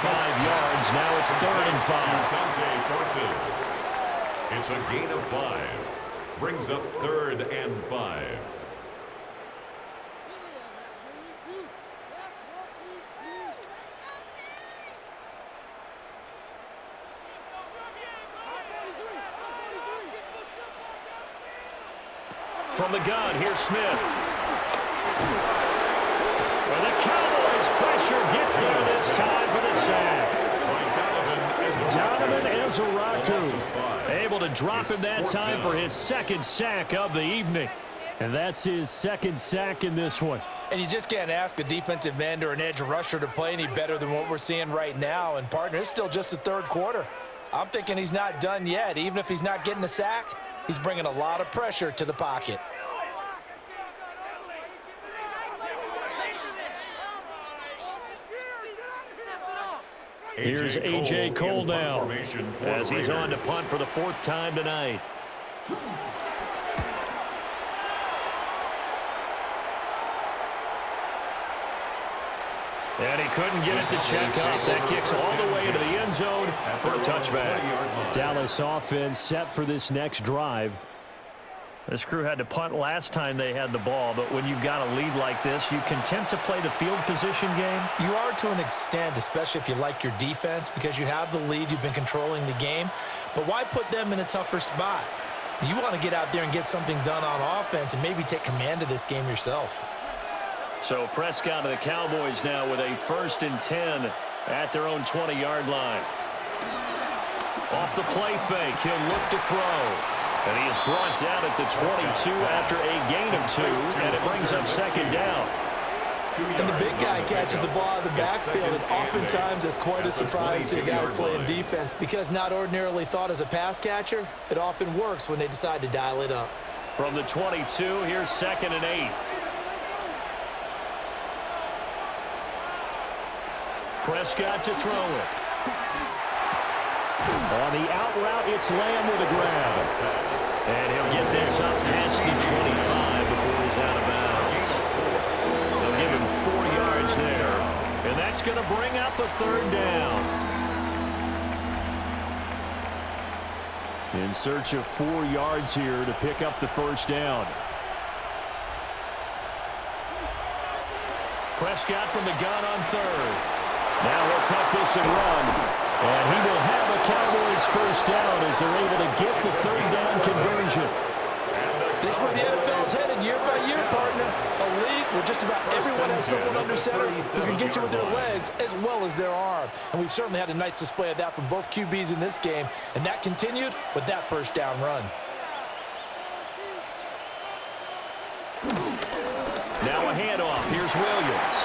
5 yards. Now it's 3rd and 5. It's a gain of 5. Brings up 3rd and 5. From the gun, here's Smith. Well, the Cowboys pressure gets there this time for the sack. Donovan Ezeraku able to drop him that time for his 2nd sack of the evening. And that's his 2nd sack in this one. And you just can't ask a defensive end or an edge rusher to play any better than what we're seeing right now. And, partner, it's still just the 3rd quarter. I'm thinking he's not done yet. Even if he's not getting a sack, he's bringing a lot of pressure to the pocket. Here's A.J. Cole now as he's on to punt for the 4th time tonight. And he couldn't get it to check up. That kicks all the way into the end zone for a touchback. Dallas offense set for this next drive. This crew had to punt last time they had the ball, but when you've got a lead like this, you content to play the field position game? You are to an extent, especially if you like your defense, because you have the lead, you've been controlling the game. But why put them in a tougher spot? You want to get out there and get something done on offense and maybe take command of this game yourself. So Prescott to the Cowboys now with a 1st and 10 at their own 20-yard line. Off the play fake, he'll look to throw. And he is brought down at the 22 after a gain of 2, and it brings up 2nd down. And the big guy catches the ball out of the backfield, and oftentimes that's quite a surprise to guys playing defense because not ordinarily thought as a pass catcher, it often works when they decide to dial it up. From the 22, here's 2nd and 8. Prescott to throw it. On the out route, it's Lamb with a grab. And he'll get this up past the 25 before he's out of bounds. They'll give him 4 yards there. And that's going to bring up a 3rd down. In search of 4 yards here to pick up the 1st down. Prescott from the gun on 3rd. Now he'll tuck this and run. And he will have a Cowboys 1st down as they're able to get the 3rd down conversion. This is where the NFL is headed year by year, partner. A league where just about everyone has someone under center who can get you with their legs as well as their arm. And we've certainly had a nice display of that from both QBs in this game, and that continued with that first down run. Now a handoff. Here's Williams.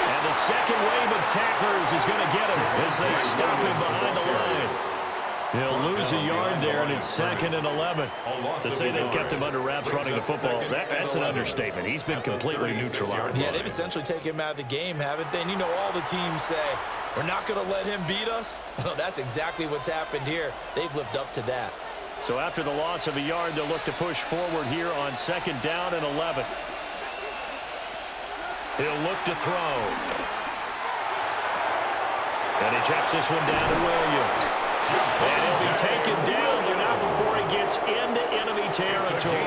And the second wave of tacklers is going to get him as they stop him behind the line. He'll lose a yard there, and it's 2nd and 11. To say they've kept him under wraps running the football, that's an understatement. He's been completely neutralized. Yeah, they've essentially taken him out of the game, haven't they? And you know all the teams say, we're not going to let him beat us. Well, that's exactly what's happened here. They've lived up to that. So after the loss of a yard, they'll look to push forward here on 2nd down and 11. He'll look to throw. And he checks this one down to Williams. And he'll be taken down. They're not before he gets into enemy territory.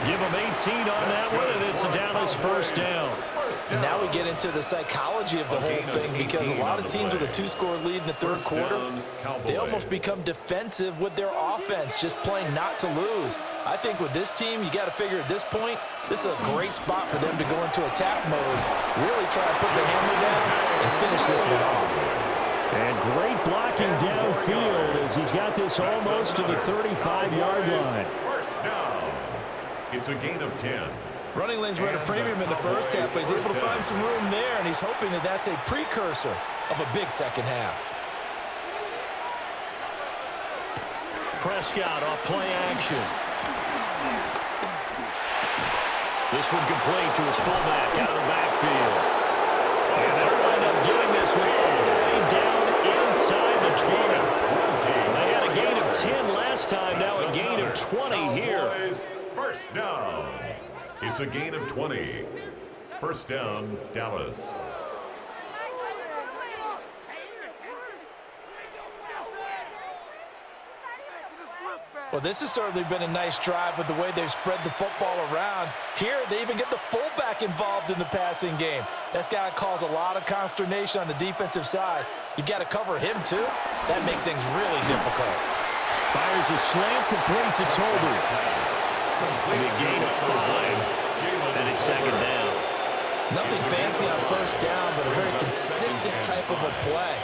Give him 18 on that one, and it's a Dallas first down. And now we get into the psychology of the whole thing, because a lot of teams with a 2-score lead in the third quarter, they almost become defensive with their offense, just playing not to lose. I think with this team, you got to figure at this point, this is a great spot for them to go into attack mode, really try to put the hammer down and finish this one off. And great blocking downfield as he's got this almost to the 35-yard line. First down. It's a gain of 10. Running lanes were at a premium in the first half, but he's able to find some room there, and he's hoping that that's a precursor of a big second half. Prescott off play action. This one complete to his fullback out of the backfield. And they'll wind up getting this one all the way down inside the 20. They had a gain of 10 last time, now a gain of 20 here. First down. It's a gain of 20. First down, Dallas. Well, this has certainly been a nice drive with the way they've spread the football around. Here, they even get the fullback involved in the passing game. That's got to cause a lot of consternation on the defensive side. You've got to cover him, too. That makes things really difficult. Fires a slant complete to Toby. And a gain of 5, and it's 2nd down. Nothing fancy on first down, but a very consistent type of a play.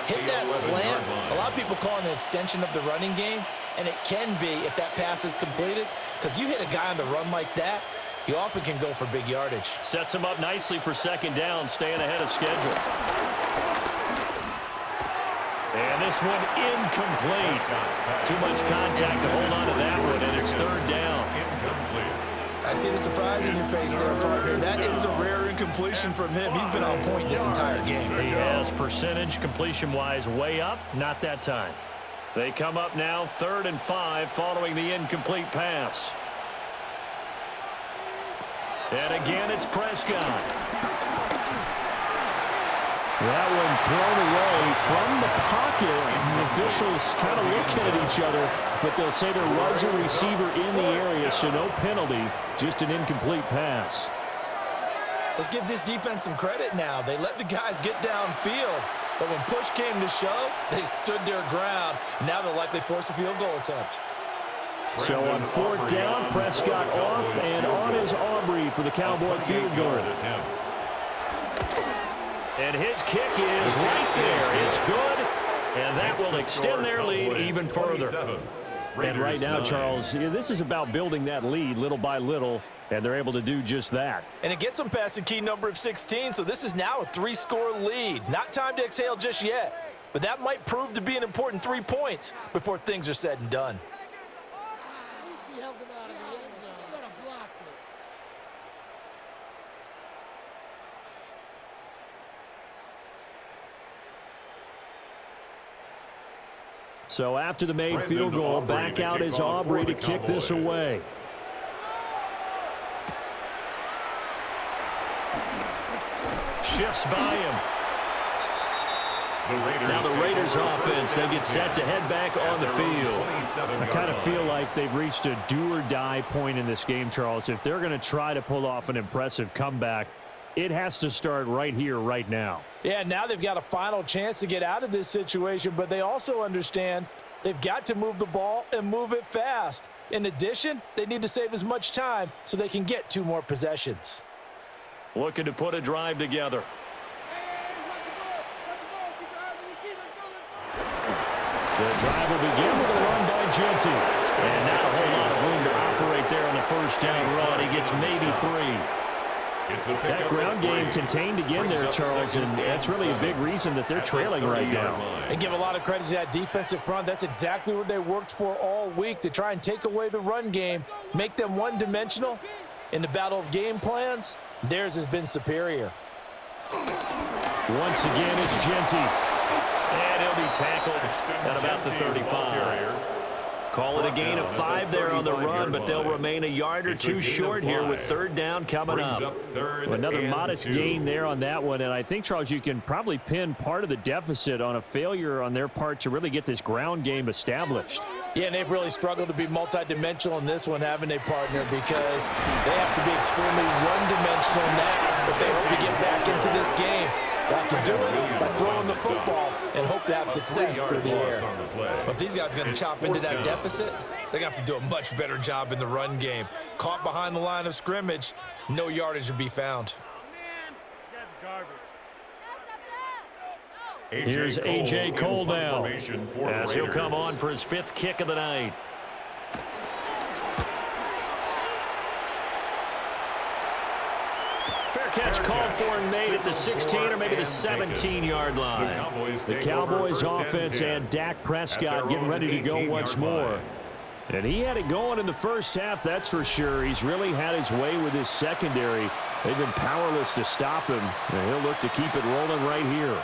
Hit that slant. A lot of people call it an extension of the running game, and it can be if that pass is completed, because you hit a guy on the run like that, he often can go for big yardage. Sets him up nicely for 2nd down, staying ahead of schedule. And this one incomplete. Too much contact to hold on to that one, and it's 3rd down. I see the surprise in your face there, partner. That is a rare incompletion from him. He's been on point this entire game. He has percentage completion-wise way up, not that time. They come up now 3rd and 5 following the incomplete pass. And again, it's Prescott. That one thrown away from the pocket. The officials kind of looking at each other, but they'll say there was a receiver in the area, so no penalty, just an incomplete pass. Let's give this defense some credit now. They let the guys get downfield, but when push came to shove, they stood their ground, and now they'll likely force a field goal attempt. So on 4th down, Prescott off, and on is Aubrey for the Cowboy field goal. And his kick is right there. It's good, and that will extend their lead even further. And right now, Charles, this is about building that lead little by little, and they're able to do just that. And it gets them past the key number of 16, so this is now a 3-score lead. Not time to exhale just yet, but that might prove to be an important 3 points before things are said and done. So after the made field goal, back out is Aubrey to kick this away. Shifts by him. Now the Raiders offense, they get set to head back on the field. I kind of feel like they've reached a do-or-die point in this game, Charles. If they're going to try to pull off an impressive comeback, it has to start right here, right now. Yeah, now they've got a final chance to get out of this situation, but they also understand they've got to move the ball and move it fast. In addition, they need to save as much time so they can get 2 more possessions. Looking to put a drive together. The drive will begin with a run by Genty. And not a whole lot of room to operate there on the first down run. He gets maybe 3. That ground game contained again there, Charles, and that's really a big reason that they're trailing right now. And give a lot of credit to that defensive front. That's exactly what they worked for all week, to try and take away the run game, make them one-dimensional. In the battle of game plans, theirs has been superior. Once again, it's Genty. And he'll be tackled at about the 35. Call it a gain of 5 there on the run, but they'll remain a yard or 2 short here with 3rd down coming up. Another modest gain there on that one, and I think, Charles, you can probably pin part of the deficit on a failure on their part to really get this ground game established. Yeah, and they've really struggled to be multidimensional in this one, haven't they, partner? Because they have to be extremely one-dimensional now if they hope to get back into this game. They have to do it by throwing the football and hope to have success through the air. But if these guys are going to chop into that deficit, they're going to have to do a much better job in the run game. Caught behind the line of scrimmage, no yardage to be found. Here's A.J. Cole now, as he'll come on for his 5th kick of the night. Fair catch called for and made at the 16 or maybe the 17-yard line. The Cowboys offense and Dak Prescott getting ready to go once more. And he had it going in the first half, that's for sure. He's really had his way with his secondary. They've been powerless to stop him, and he'll look to keep it rolling right here.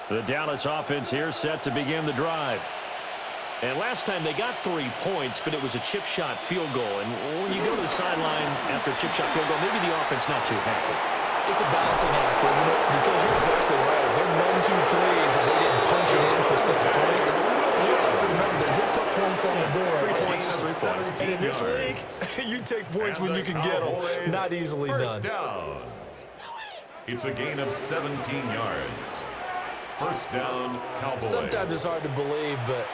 The Dallas offense here set to begin the drive. And last time they got 3 points, but it was a chip shot field goal. And when you go to the sideline after a chip shot field goal, maybe the offense not too happy. It's a balancing act, isn't it? Because you're exactly right. They're none too pleased that they didn't punch it in for 6 points. But you also have to remember they did put points on the board. 3 points is 3 points. And in this league, you take points when you can get them. Not easily done. Down. It's a gain of 17 yards. First down, Cowboys. Sometimes it's hard to believe, but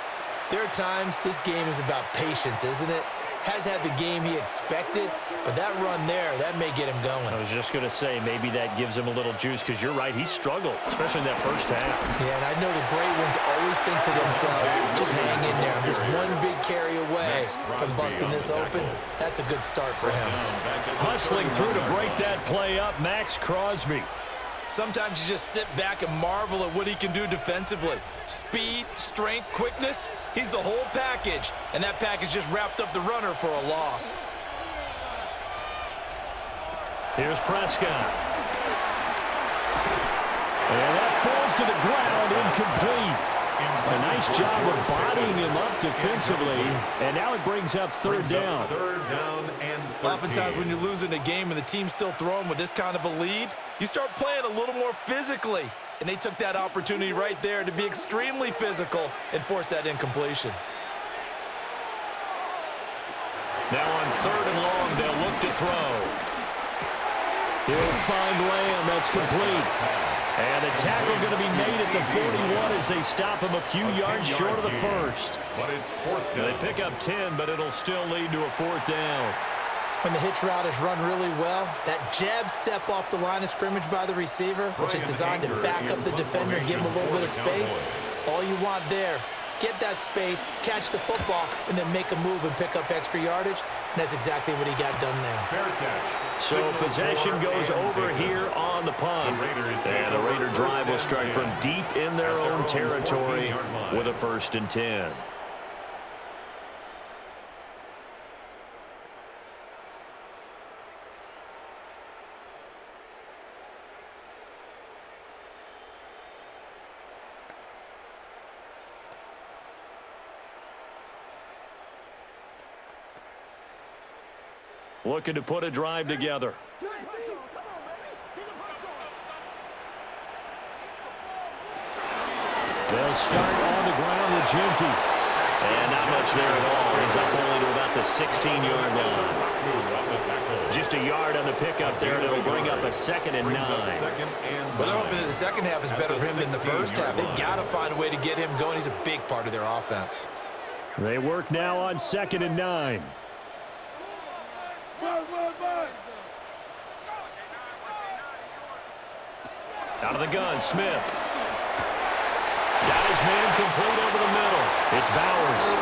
there are times this game is about patience, isn't it? Has had the game he expected, but that run there, that may get him going. I was just going to say, maybe that gives him a little juice, because you're right, he struggled, especially in that first half. Yeah, and I know the great ones always think to themselves, just hang in there. I'm just one big carry away from busting this open. That's a good start for him. Hustling through to break that play up, Max Crosby. Sometimes you just sit back and marvel at what he can do defensively. Speed, strength, quickness, he's the whole package. And that package just wrapped up the runner for a loss. Here's Prescott. And that falls to the ground, incomplete. A nice job of bodying him up defensively, and now it brings up 3rd down. 3rd down and 13. Oftentimes when you're losing a game and the team's still throwing with this kind of a lead, you start playing a little more physically. And they took that opportunity right there to be extremely physical and force that incompletion. Now on 3rd and long, they'll look to throw. He'll find Lamb. That's complete. And the tackle going to be made at the 41 as they stop him a few yards short of the first. But it's 4th down. They pick up 10, but it'll still lead to a 4th down. When the hitch route is run really well, that jab step off the line of scrimmage by the receiver, which is designed to back up the defender and give him a little bit of space, all you want there, get that space, catch the football, and then make a move and pick up extra yardage. And that's exactly what he got done there. Fair catch. So possession goes over here on the punt. And the Raider drive will start from deep in their own territory with a 1st and 10. Looking to put a drive together. They'll start on the ground with Genty. And not much there at all. He's up only to about the 16-yard line. Just a yard on the pickup there, and it'll bring up a 2nd and 9. Well, they're hoping that the second half is better for him than the first half. They've got to find a way to get him going. He's a big part of their offense. They work now on 2nd and 9. Out of the gun, Smith. Got his man complete over the middle. It's Bowers.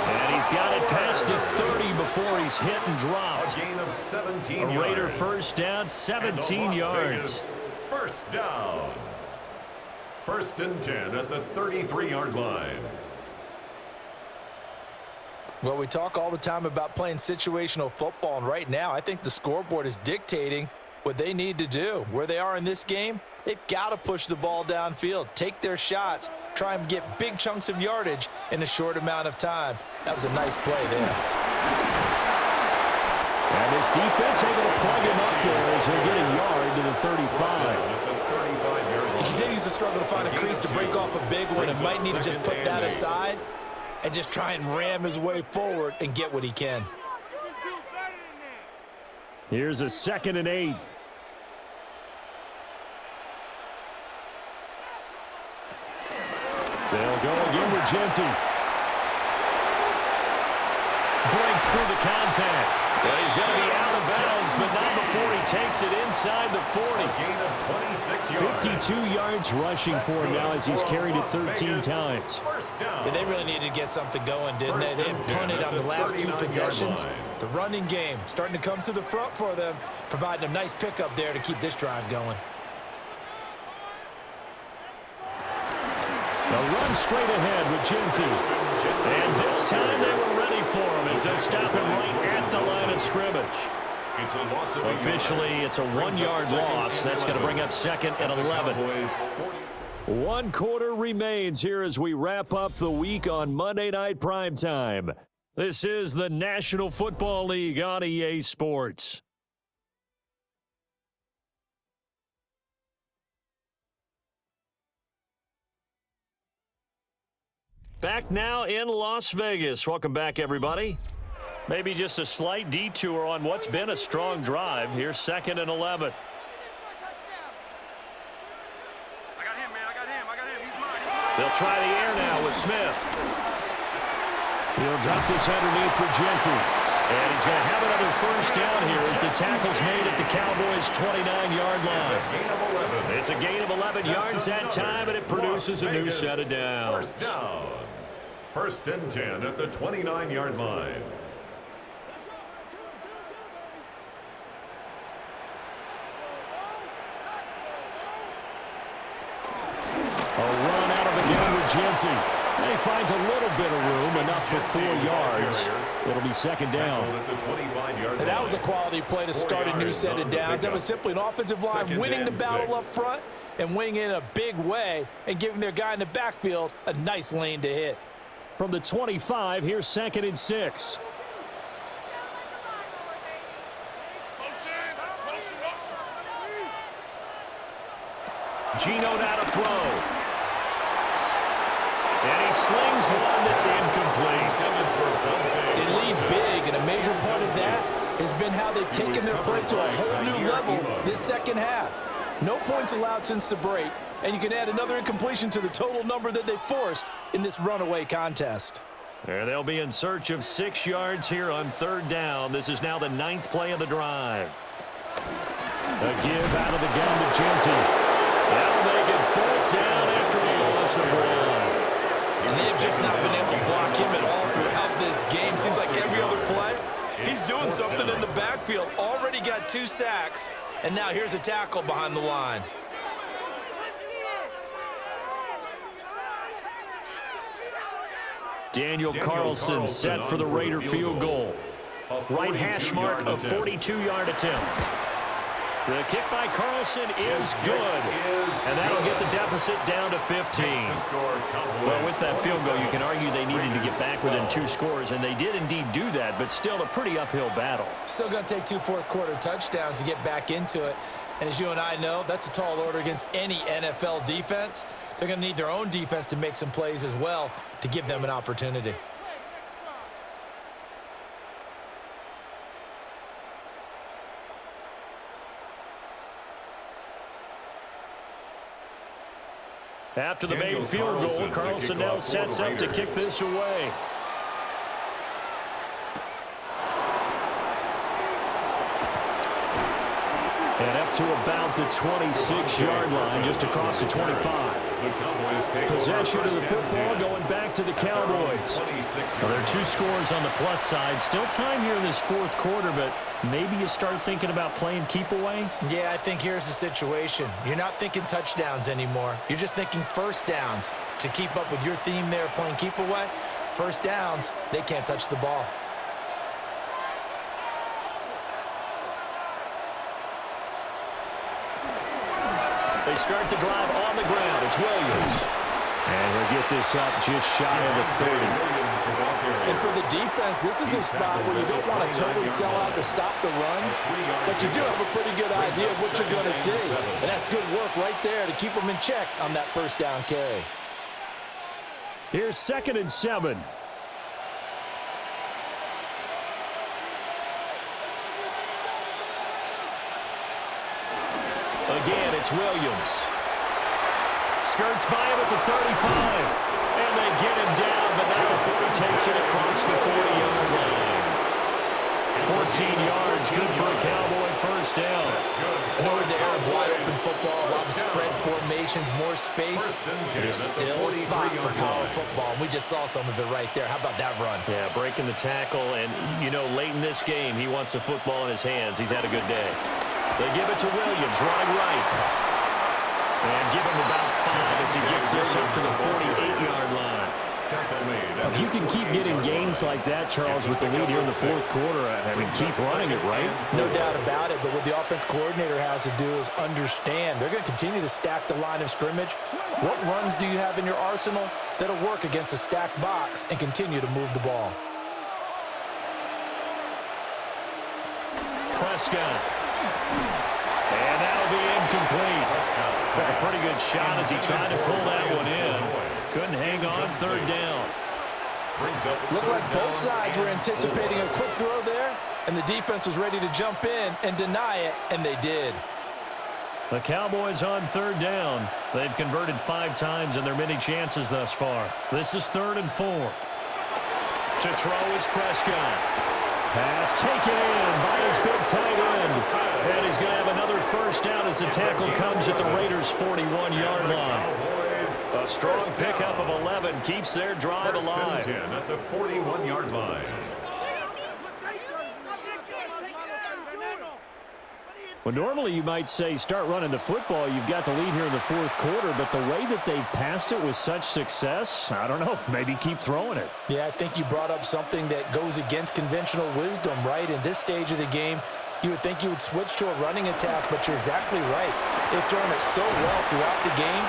And he's got it past the 30 before he's hit and dropped. A gain of 17 A Raider yards. first down, 17 yards. First down. 1st and 10 at the 33-yard line. Well, we talk all the time about playing situational football, and right now I think the scoreboard is dictating what they need to do. Where they are in this game, they've got to push the ball downfield, take their shots, try and get big chunks of yardage in a short amount of time. That was a nice play there. And his defense able to plug him up there as he'll get a yard to the 35. He continues to struggle to find a crease to break off a big one and might need to just put that aside and just try and ram his way forward and get what he can. Here's a 2nd and 8. They'll go again with Genty. Breaks through the contact. Well, he's going to be out of bounds, but not before he takes it inside the 40. Gain of 26 yards. 52 yards rushing for him now as he's carried it 13 times. Yeah, they really needed to get something going, didn't they? They had punted on the last 2 possessions. The running game starting to come to the front for them, providing a nice pickup there to keep this drive going. They'll run straight ahead with Genty. And this time they were ready for him as they stop him right at the line of scrimmage. It's a loss of a Officially, it's a 1-yard loss. That's going to bring up 2nd and 11. 1 quarter remains here as we wrap up the week on Monday Night Primetime. This is the National Football League on EA Sports. Back now in Las Vegas. Welcome back, everybody. Maybe just a slight detour on what's been a strong drive. Here's 2nd and 11. They'll try the air now with Smith. He'll drop this underneath for Genty. And he's going to have another first down here as the tackle's made at the Cowboys' 29-yard line. It's a gain of 11 yards that time, and it produces a new set of downs. First down. 1st and 10 at the 29-yard line. A run out of the gun with Genty. And he finds a little bit of room, enough for 4 yards. It'll be 2nd down. And that was a quality play to start a new set of downs. That was simply an offensive line winning the battle up front and winning in a big way and giving their guy in the backfield a nice lane to hit. From the 25, here's 2nd and 6. Gino now to throw. And he slings one that's incomplete. They lead big, and a major part of that has been how they've taken their play to a whole new level this second half. No points allowed since the break, and you can add another incompletion to the total number that they forced in this runaway contest. And they'll be in search of 6 yards here on 3rd down. This is now the 9th play of the drive. A give out of the gun to Genty. That'll make it 4th down after a loss of 1. And they've just not been able to block him at all throughout this game. Seems like every other play, he's doing something in the backfield. Already got 2 sacks, and now here's a tackle behind the line. Daniel Carlson set for the Raider field goal. Right hash mark of 42-yard attempt. The kick by Carlson is good, and that'll get the deficit down to 15. Well, with that field goal, you can argue they needed to get back within 2 scores, and they did indeed do that, but still a pretty uphill battle. Still going to take 2 fourth-quarter touchdowns to get back into it, and as you and I know, that's a tall order against any NFL defense. They're going to need their own defense to make some plays as well to give them an opportunity. After the made field goal, Carlson now sets up to kick this away. And up to about the 26-yard line, just across the 25. Possession of the football going back to the Cowboys. Well, there are 2 scores on the plus side. Still time here in this fourth quarter, but maybe you start thinking about playing keep away? Yeah, I think here's the situation. You're not thinking touchdowns anymore. You're just thinking first downs. To keep up with your theme there, playing keep away, first downs, they can't touch the ball. They start the drive on the ground. It's Williams. And he'll get this up just shy of the 30. And for the defense, this is a spot where you don't want to totally sell out to stop the run, but you do have a pretty good idea of what you're going to see. And that's good work right there to keep them in check on that first down carry. Here's 2nd and 7. Again, it's Williams. Skirts by him at the 35. And they get him down, but now Ford takes it across the 40-yard line. 14 yards, good for a Cowboy first down. I know we're there, wide open football, a lot of spread formations, more space. There's still a spot for power football. We just saw some of it right there. How about that run? Yeah, breaking the tackle, and, you know, late in this game, he wants the football in his hands. He's had a good day. They give it to Williams, running right. And give him about 5 as he gets this up to the 48-yard line. If you can keep getting gains like that, Charles, with the lead here in the fourth quarter, I mean, keep running it, right? No doubt about it, but what the offense coordinator has to do is understand. They're going to continue to stack the line of scrimmage. What runs do you have in your arsenal that'll work against a stacked box and continue to move the ball? Prescott. And that'll be incomplete. Took a pretty good shot as he tried to pull that one in. Couldn't hang on, 3rd down. Looked like both sides were anticipating a quick throw there, and the defense was ready to jump in and deny it, and they did. The Cowboys on 3rd down. They've converted 5 times in their many chances thus far. This is 3rd and 4. To throw is Prescott. Pass taken in by his big tight end. And he's going to have another first down as the tackle comes at the Raiders' 41-yard line. A strong pickup of 11 keeps their drive alive. 10 at the 41-yard line. Well, normally you might say start running the football. You've got the lead here in the fourth quarter, but the way that they've passed it with such success, I don't know, maybe keep throwing it. Yeah, I think you brought up something that goes against conventional wisdom, right? In this stage of the game, you would think you would switch to a running attack, but you're exactly right. They've thrown it so well throughout the game,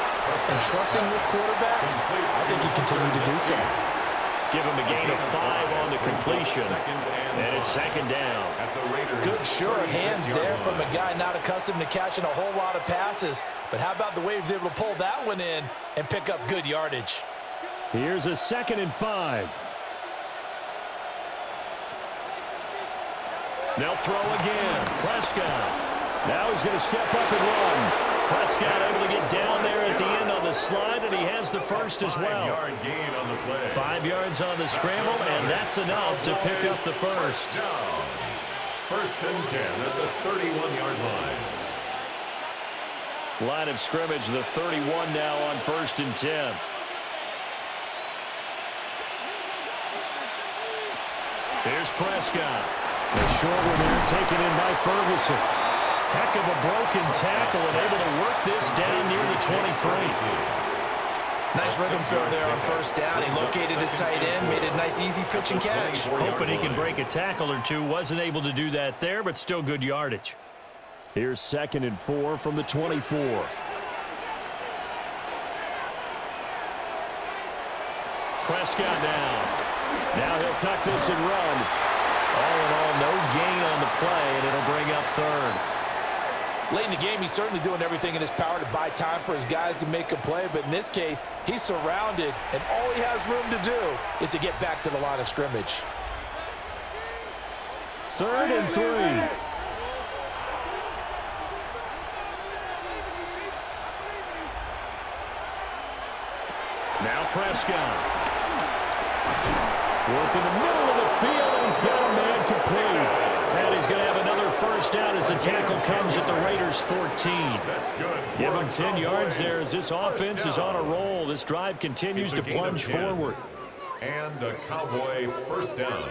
and trusting this quarterback, I think you continue to do so. Give him a gain of 5 on the completion, and it's 2nd down. Good, sure hands there from a guy not accustomed to catching a whole lot of passes, but how about the way he was able to pull that one in and pick up good yardage? Here's a 2nd and 5. They'll throw again. Prescott. Now he's going to step up and run. Prescott able to get down there at the end on the slide, and he has the first as well. 5-yard gain on the play. 5 yards on the scramble, and that's enough to pick up the first. Down. 1st and 10 at the 31-yard line. Line of scrimmage, the 31 now on 1st and 10. Here's Prescott. The short one there taken in by Ferguson. Heck of a broken tackle and able to work this down near the 23. Nice rhythm throw there on 1st down. He located his tight end, made it a nice, easy pitch and catch. Hoping he can break a tackle or two. Wasn't able to do that there, but still good yardage. Here's 2nd and 4 from the 24. Prescott down. Now he'll tuck this and run. All in all, no gain on the play, and it'll bring up 3rd. Late in the game, he's certainly doing everything in his power to buy time for his guys to make a play, but in this case, he's surrounded, and all he has room to do is to get back to the line of scrimmage. 3rd and 3. Prescott. Work in the middle of the field, and he's got a man complete. And he's going to have another first down as the tackle comes at the Raiders' 14. That's good. Give him 10 yards there as this offense is on a roll. This drive continues to plunge forward. And a Cowboy first down.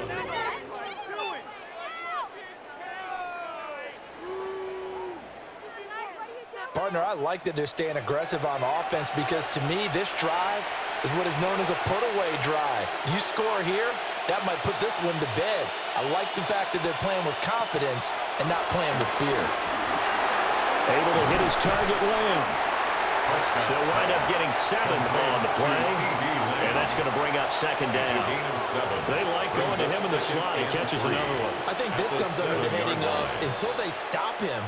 Partner, I like that they're staying aggressive on offense because, to me, this drive is what is known as a put-away drive. You score here, that might put this one to bed. I like the fact that they're playing with confidence and not playing with fear. Able to hit his target, Lamb. They'll wind up getting 7 on the play, and that's going to bring up second down. They like going to him in the slot. He catches another one. I think this comes under the heading of, until they stop him,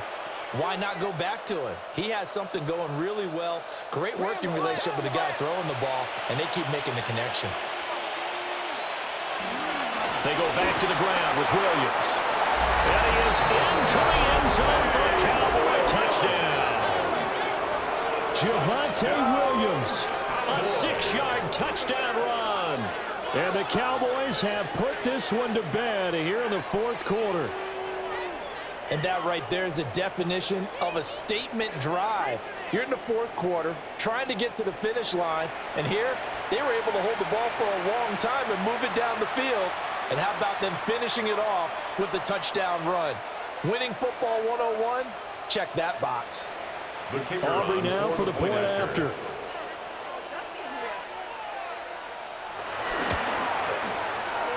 why not go back to him? He has something going really well. Great working relationship with the guy throwing the ball, and they keep making the connection. They go back to the ground with Williams. And he is into the end zone for a Cowboy touchdown. Javonte Williams, a 6-yard touchdown run. And the Cowboys have put this one to bed here in the fourth quarter. And that right there is the definition of a statement drive. You're in the fourth quarter, trying to get to the finish line, and here they were able to hold the ball for a long time and move it down the field. And how about them finishing it off with the touchdown run? Winning football 101, check that box. Aubrey now for the point after.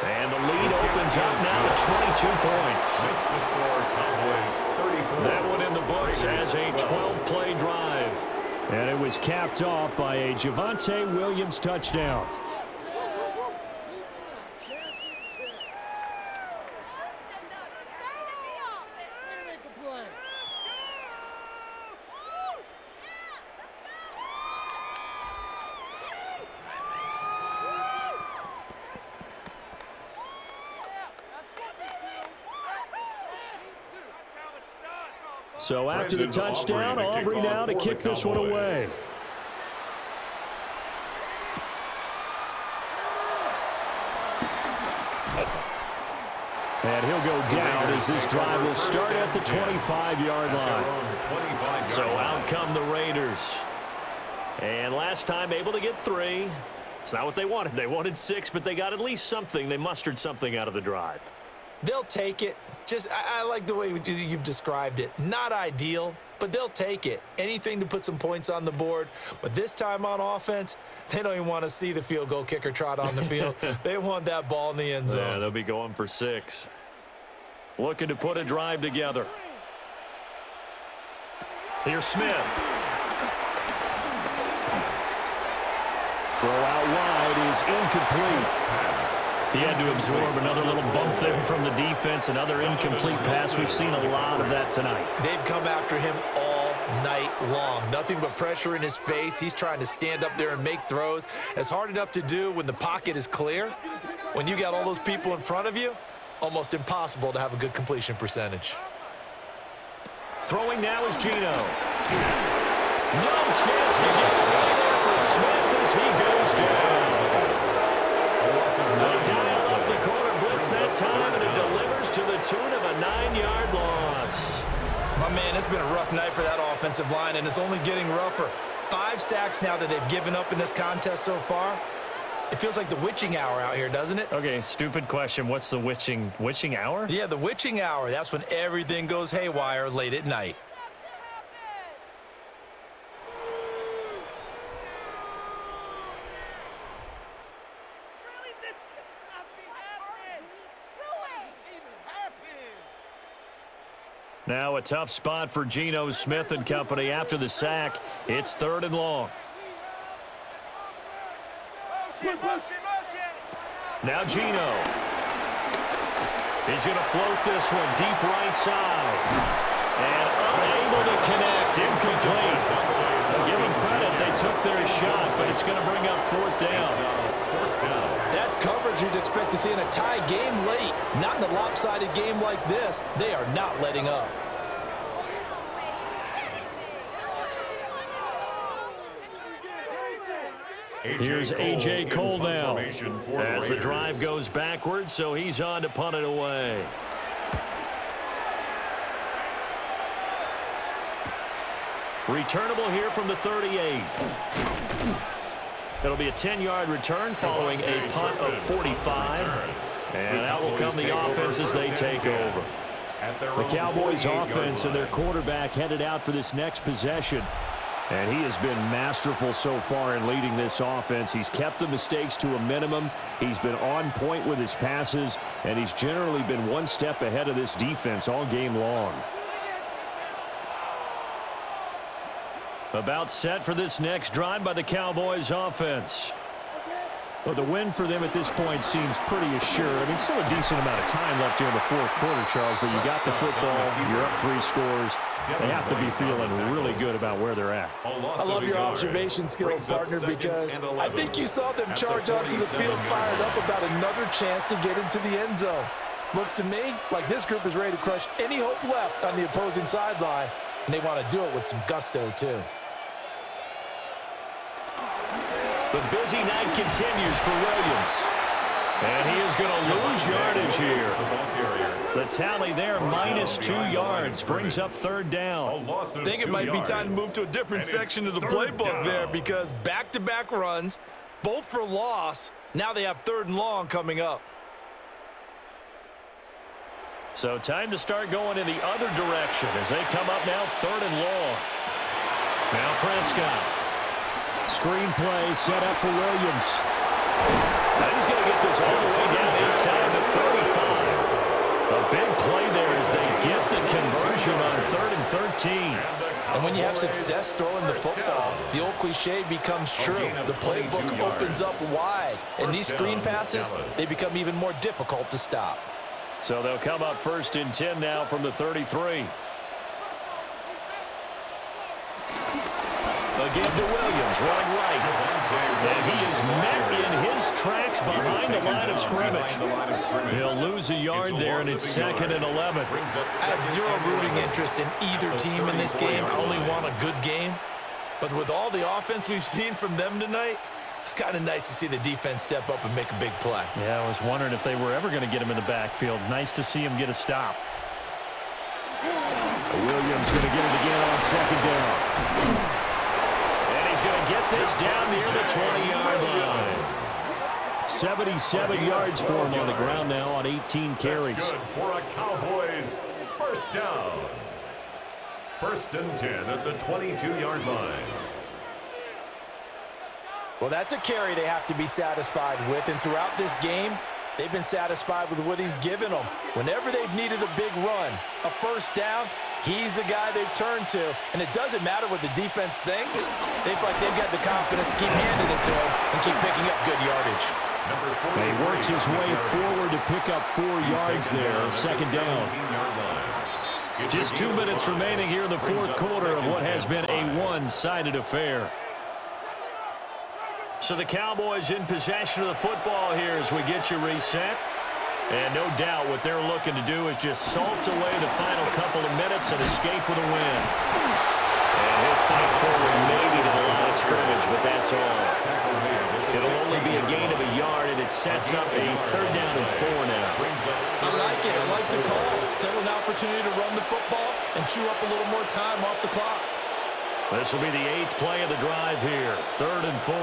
And the lead opens up now to 22 points. Makes the score Cowboys 34. That one in the books as a 12-play drive. And it was capped off by a Javonte Williams touchdown. So after the touchdown, Aubrey now to kick this one away. And he'll go down as this drive will start at the 25-yard line. So out come the Raiders. And last time able to get 3. It's not what they wanted. They wanted 6, but they got at least something. They mustered something out of the drive. They'll take it. I like the way you've described it. Not ideal, but they'll take it. Anything to put some points on the board. But this time on offense, they don't even want to see the field goal kicker trot on the field. They want that ball in the end zone. Yeah, they'll be going for 6. Looking to put a drive together. Here's Smith. Throw out wide is incomplete. He had to absorb another little bump there from the defense, another incomplete pass. We've seen a lot of that tonight. They've come after him all night long. Nothing but pressure in his face. He's trying to stand up there and make throws. It's hard enough to do when the pocket is clear. When you got all those people in front of you, almost impossible to have a good completion percentage. Throwing now is Gino. No chance to get away there for Smith as he goes down. They dial up the corner blitz that time, and it delivers to the tune of a 9-yard loss. My man, it's been a rough night for that offensive line, and it's only getting rougher. 5 sacks now that they've given up in this contest so far. It feels like the witching hour out here, doesn't it? Okay, stupid question. What's the witching hour? Yeah, the witching hour. That's when everything goes haywire late at night. Now a tough spot for Geno Smith and company after the sack. It's 3rd and long. Now Geno. He's going to float this one deep right side. And unable to connect. Incomplete. I'll give them credit. They took their shot, but it's going to bring up 4th down. That's coverage you'd expect to see in a tie game late. Not in a lopsided game like this. They are not letting up. Here's A.J. Cole now. As the drive goes backwards, so he's on to punt it away. Returnable here from the 38. It'll be a 10-yard return following a punt of 45. And that will come the offense as they take over. The Cowboys offense and their quarterback headed out for this next possession. And he has been masterful so far in leading this offense. He's kept the mistakes to a minimum. He's been on point with his passes. And he's generally been one step ahead of this defense all game long. About set for this next drive by the Cowboys offense. Well, the win for them at this point seems pretty assured. I mean, still a decent amount of time left here in the fourth quarter, Charles, but you got the football, you're up 3 scores. They have to be feeling really good about where they're at. I love your observation skills, partner, because I think you saw them charge onto the field fired up about another chance to get into the end zone. Looks to me like this group is ready to crush any hope left on the opposing sideline, and they want to do it with some gusto, too. The busy night continues for Williams. And he is going to lose yardage here. The tally there, -2 yards, brings up 3rd down. I think it might be time to move to a different section of the playbook there, because back-to-back runs, both for loss. Now they have 3rd and long coming up. So time to start going in the other direction as they come up now 3rd and long. Now Prescott. Screen play set up for Williams. Now he's going to get this all the way down inside the 35. A big play there as they get the conversion on 3rd and 13. And when you have success throwing the football, the old cliche becomes true. The playbook opens up wide. And these screen passes, they become even more difficult to stop. So they'll come up 1st and 10 now from the 33. Again to Williams, running right. And he is met in his tracks behind the line of scrimmage. He'll lose a yard there, and it's 2nd and 11. I have zero rooting interest in either team in this game. I only want a good game. But with all the offense we've seen from them tonight, it's kind of nice to see the defense step up and make a big play. Yeah, I was wondering if they were ever going to get him in the backfield. Nice to see him get a stop. Williams going to get it again on 2nd down. He's going to get this down near the 20-yard line. 77 yards for him on the ground now on 18 carries. That's good for a Cowboys 1st down. 1st and 10 at the 22-yard line. Well, that's a carry they have to be satisfied with, and throughout this game, they've been satisfied with what he's given them. Whenever they've needed a big run, a 1st down, he's the guy they've turned to. And it doesn't matter what the defense thinks. They feel like they've got the confidence to keep handing it to him and keep picking up good yardage. He works his way forward to pick up 4 yards there, 2nd down. Just 2 minutes remaining here in the fourth quarter of what has been a one-sided affair. So the Cowboys in possession of the football here as we get you reset. And no doubt what they're looking to do is just salt away the final couple of minutes and escape with a win. And he'll fight forward maybe to the line of scrimmage, but that's all. It'll only be a gain of a yard, and it sets up a 3rd down and 4 now. I like it. I like the call. Still an opportunity to run the football and chew up a little more time off the clock. This will be the 8th play of the drive here. 3rd and 4.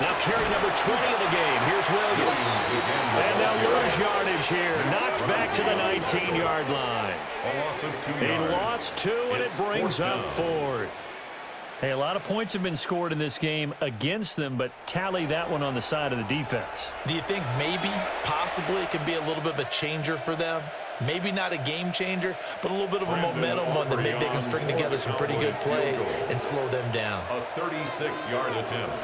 Now carry number 20 of the game. Here's Williams. And they'll lose yardage here. Knocked back to the 19-yard line. He lost 2, and it brings up 4th. Hey, a lot of points have been scored in this game against them, but tally that one on the side of the defense. Do you think maybe, possibly, it could be a little bit of a changer for them? Maybe not a game changer, but a little bit of a momentum one that maybe they can string together some pretty good plays and slow them down. A 36-yard attempt.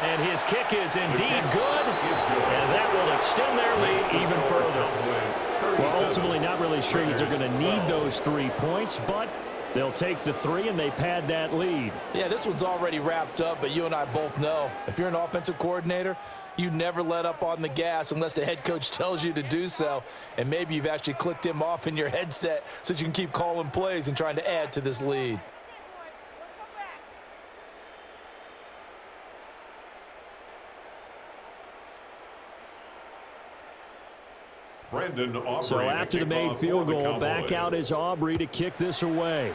And his kick is indeed good, and that will extend their lead even further. Well, ultimately not really sure that they're going to need those 3 points, but they'll take the 3 and they pad that lead. Yeah, this one's already wrapped up, but you and I both know if you're an offensive coordinator, You never let up on the gas unless the head coach tells you to do so, and maybe you've actually clicked him off in your headset so that you can keep calling plays and trying to add to this lead. So after the made field goal, back out is Aubrey to kick this away.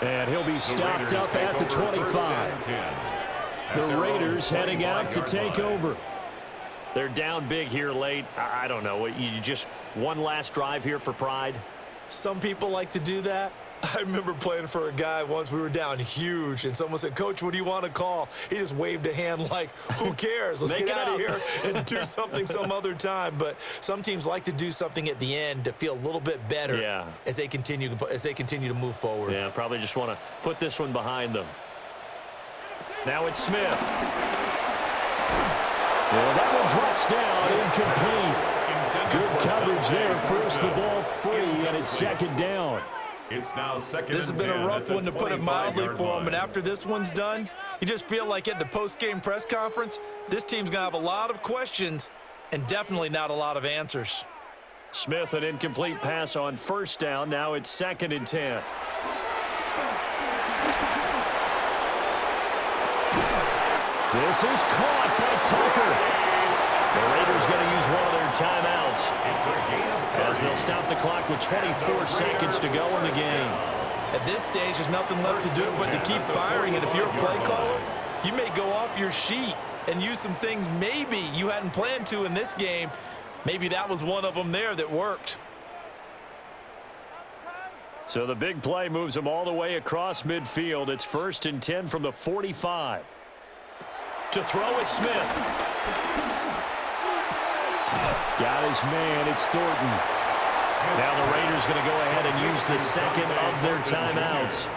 And he'll be stopped up at the 25. The Raiders heading out to take over. They're down big here late. I don't know. You just one last drive here for pride? Some people like to do that. I remember playing for a guy once. We were down huge, and someone said, "Coach, what do you want to call?" He just waved a hand like, who cares? Let's get out of here and do something some other time. But some teams like to do something at the end to feel a little bit better as they continue to move forward. Yeah, probably just want to put this one behind them. Now it's Smith. Well, that one drops down, incomplete. Good coverage there. First the ball free, and it's second down. It's now second. This has been a rough one, to put it mildly, for him. And after this one's done, you just feel like at the post-game press conference, this team's going to have a lot of questions and definitely not a lot of answers. Smith, an incomplete pass on first down. Now it's 2nd and 10. This is caught by Tucker. The Raiders going to use one of their timeouts as they'll stop the clock with 24 seconds to go in the game. At this stage, there's nothing left to do but to keep firing. And if you're a play caller, you may go off your sheet and use some things maybe you hadn't planned to in this game. Maybe that was one of them there that worked. So the big play moves them all the way across midfield. It's 1st and 10 from the 45. To throw is Smith. Got his man. It's Thornton. Now the Raiders going to go ahead and use the second of their timeouts.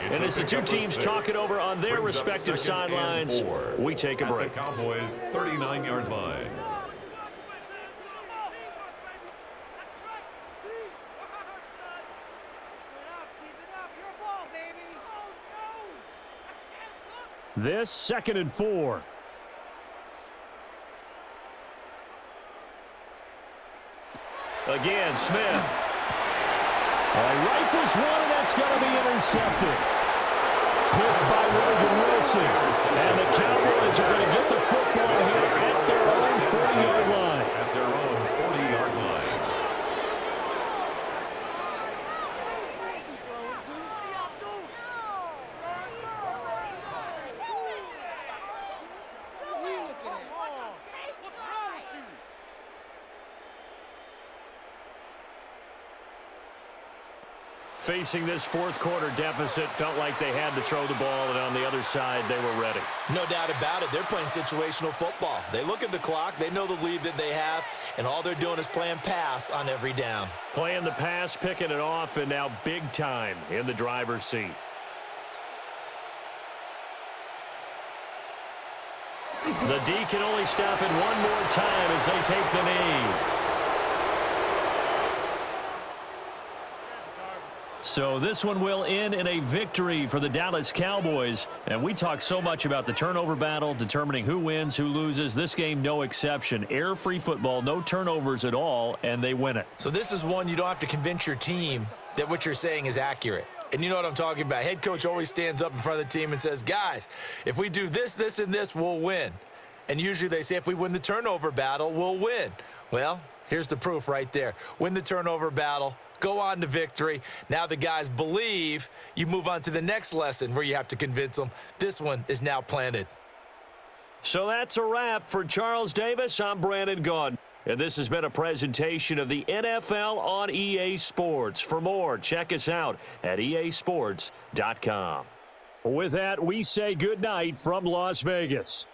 And as the two teams talk it over on their respective sidelines, we take a break. The Cowboys' 39-yard line. This 2nd and 4. Again, Smith. Rifles one, and that's going to be intercepted. Picked by Logan Wilson. And the Cowboys are going to get the football here at their own 40-yard line. At their own 40-yard line. Facing this fourth quarter deficit, felt like they had to throw the ball, and on the other side, they were ready. No doubt about it. They're playing situational football. They look at the clock, they know the lead that they have, and all they're doing is playing pass on every down. Playing the pass, picking it off, and now big time in the driver's seat. The D can only stop it one more time as they take the knee. So this one will end in a victory for the Dallas Cowboys. And we talk so much about the turnover battle, determining who wins, who loses. This game, no exception. Error-free football, no turnovers at all, and they win it. So this is one you don't have to convince your team that what you're saying is accurate. And you know what I'm talking about. Head coach always stands up in front of the team and says, guys, if we do this, this, and this, we'll win. And usually they say if we win the turnover battle, we'll win. Well, here's the proof right there. Win the turnover battle. Go on to victory. Now the guys believe. You move on to the next lesson where you have to convince them. This one is now planted. So that's a wrap for Charles Davis. I'm Brandon Gaudin. And this has been a presentation of the NFL on EA Sports. For more, check us out at easports.com. With that, we say goodnight from Las Vegas.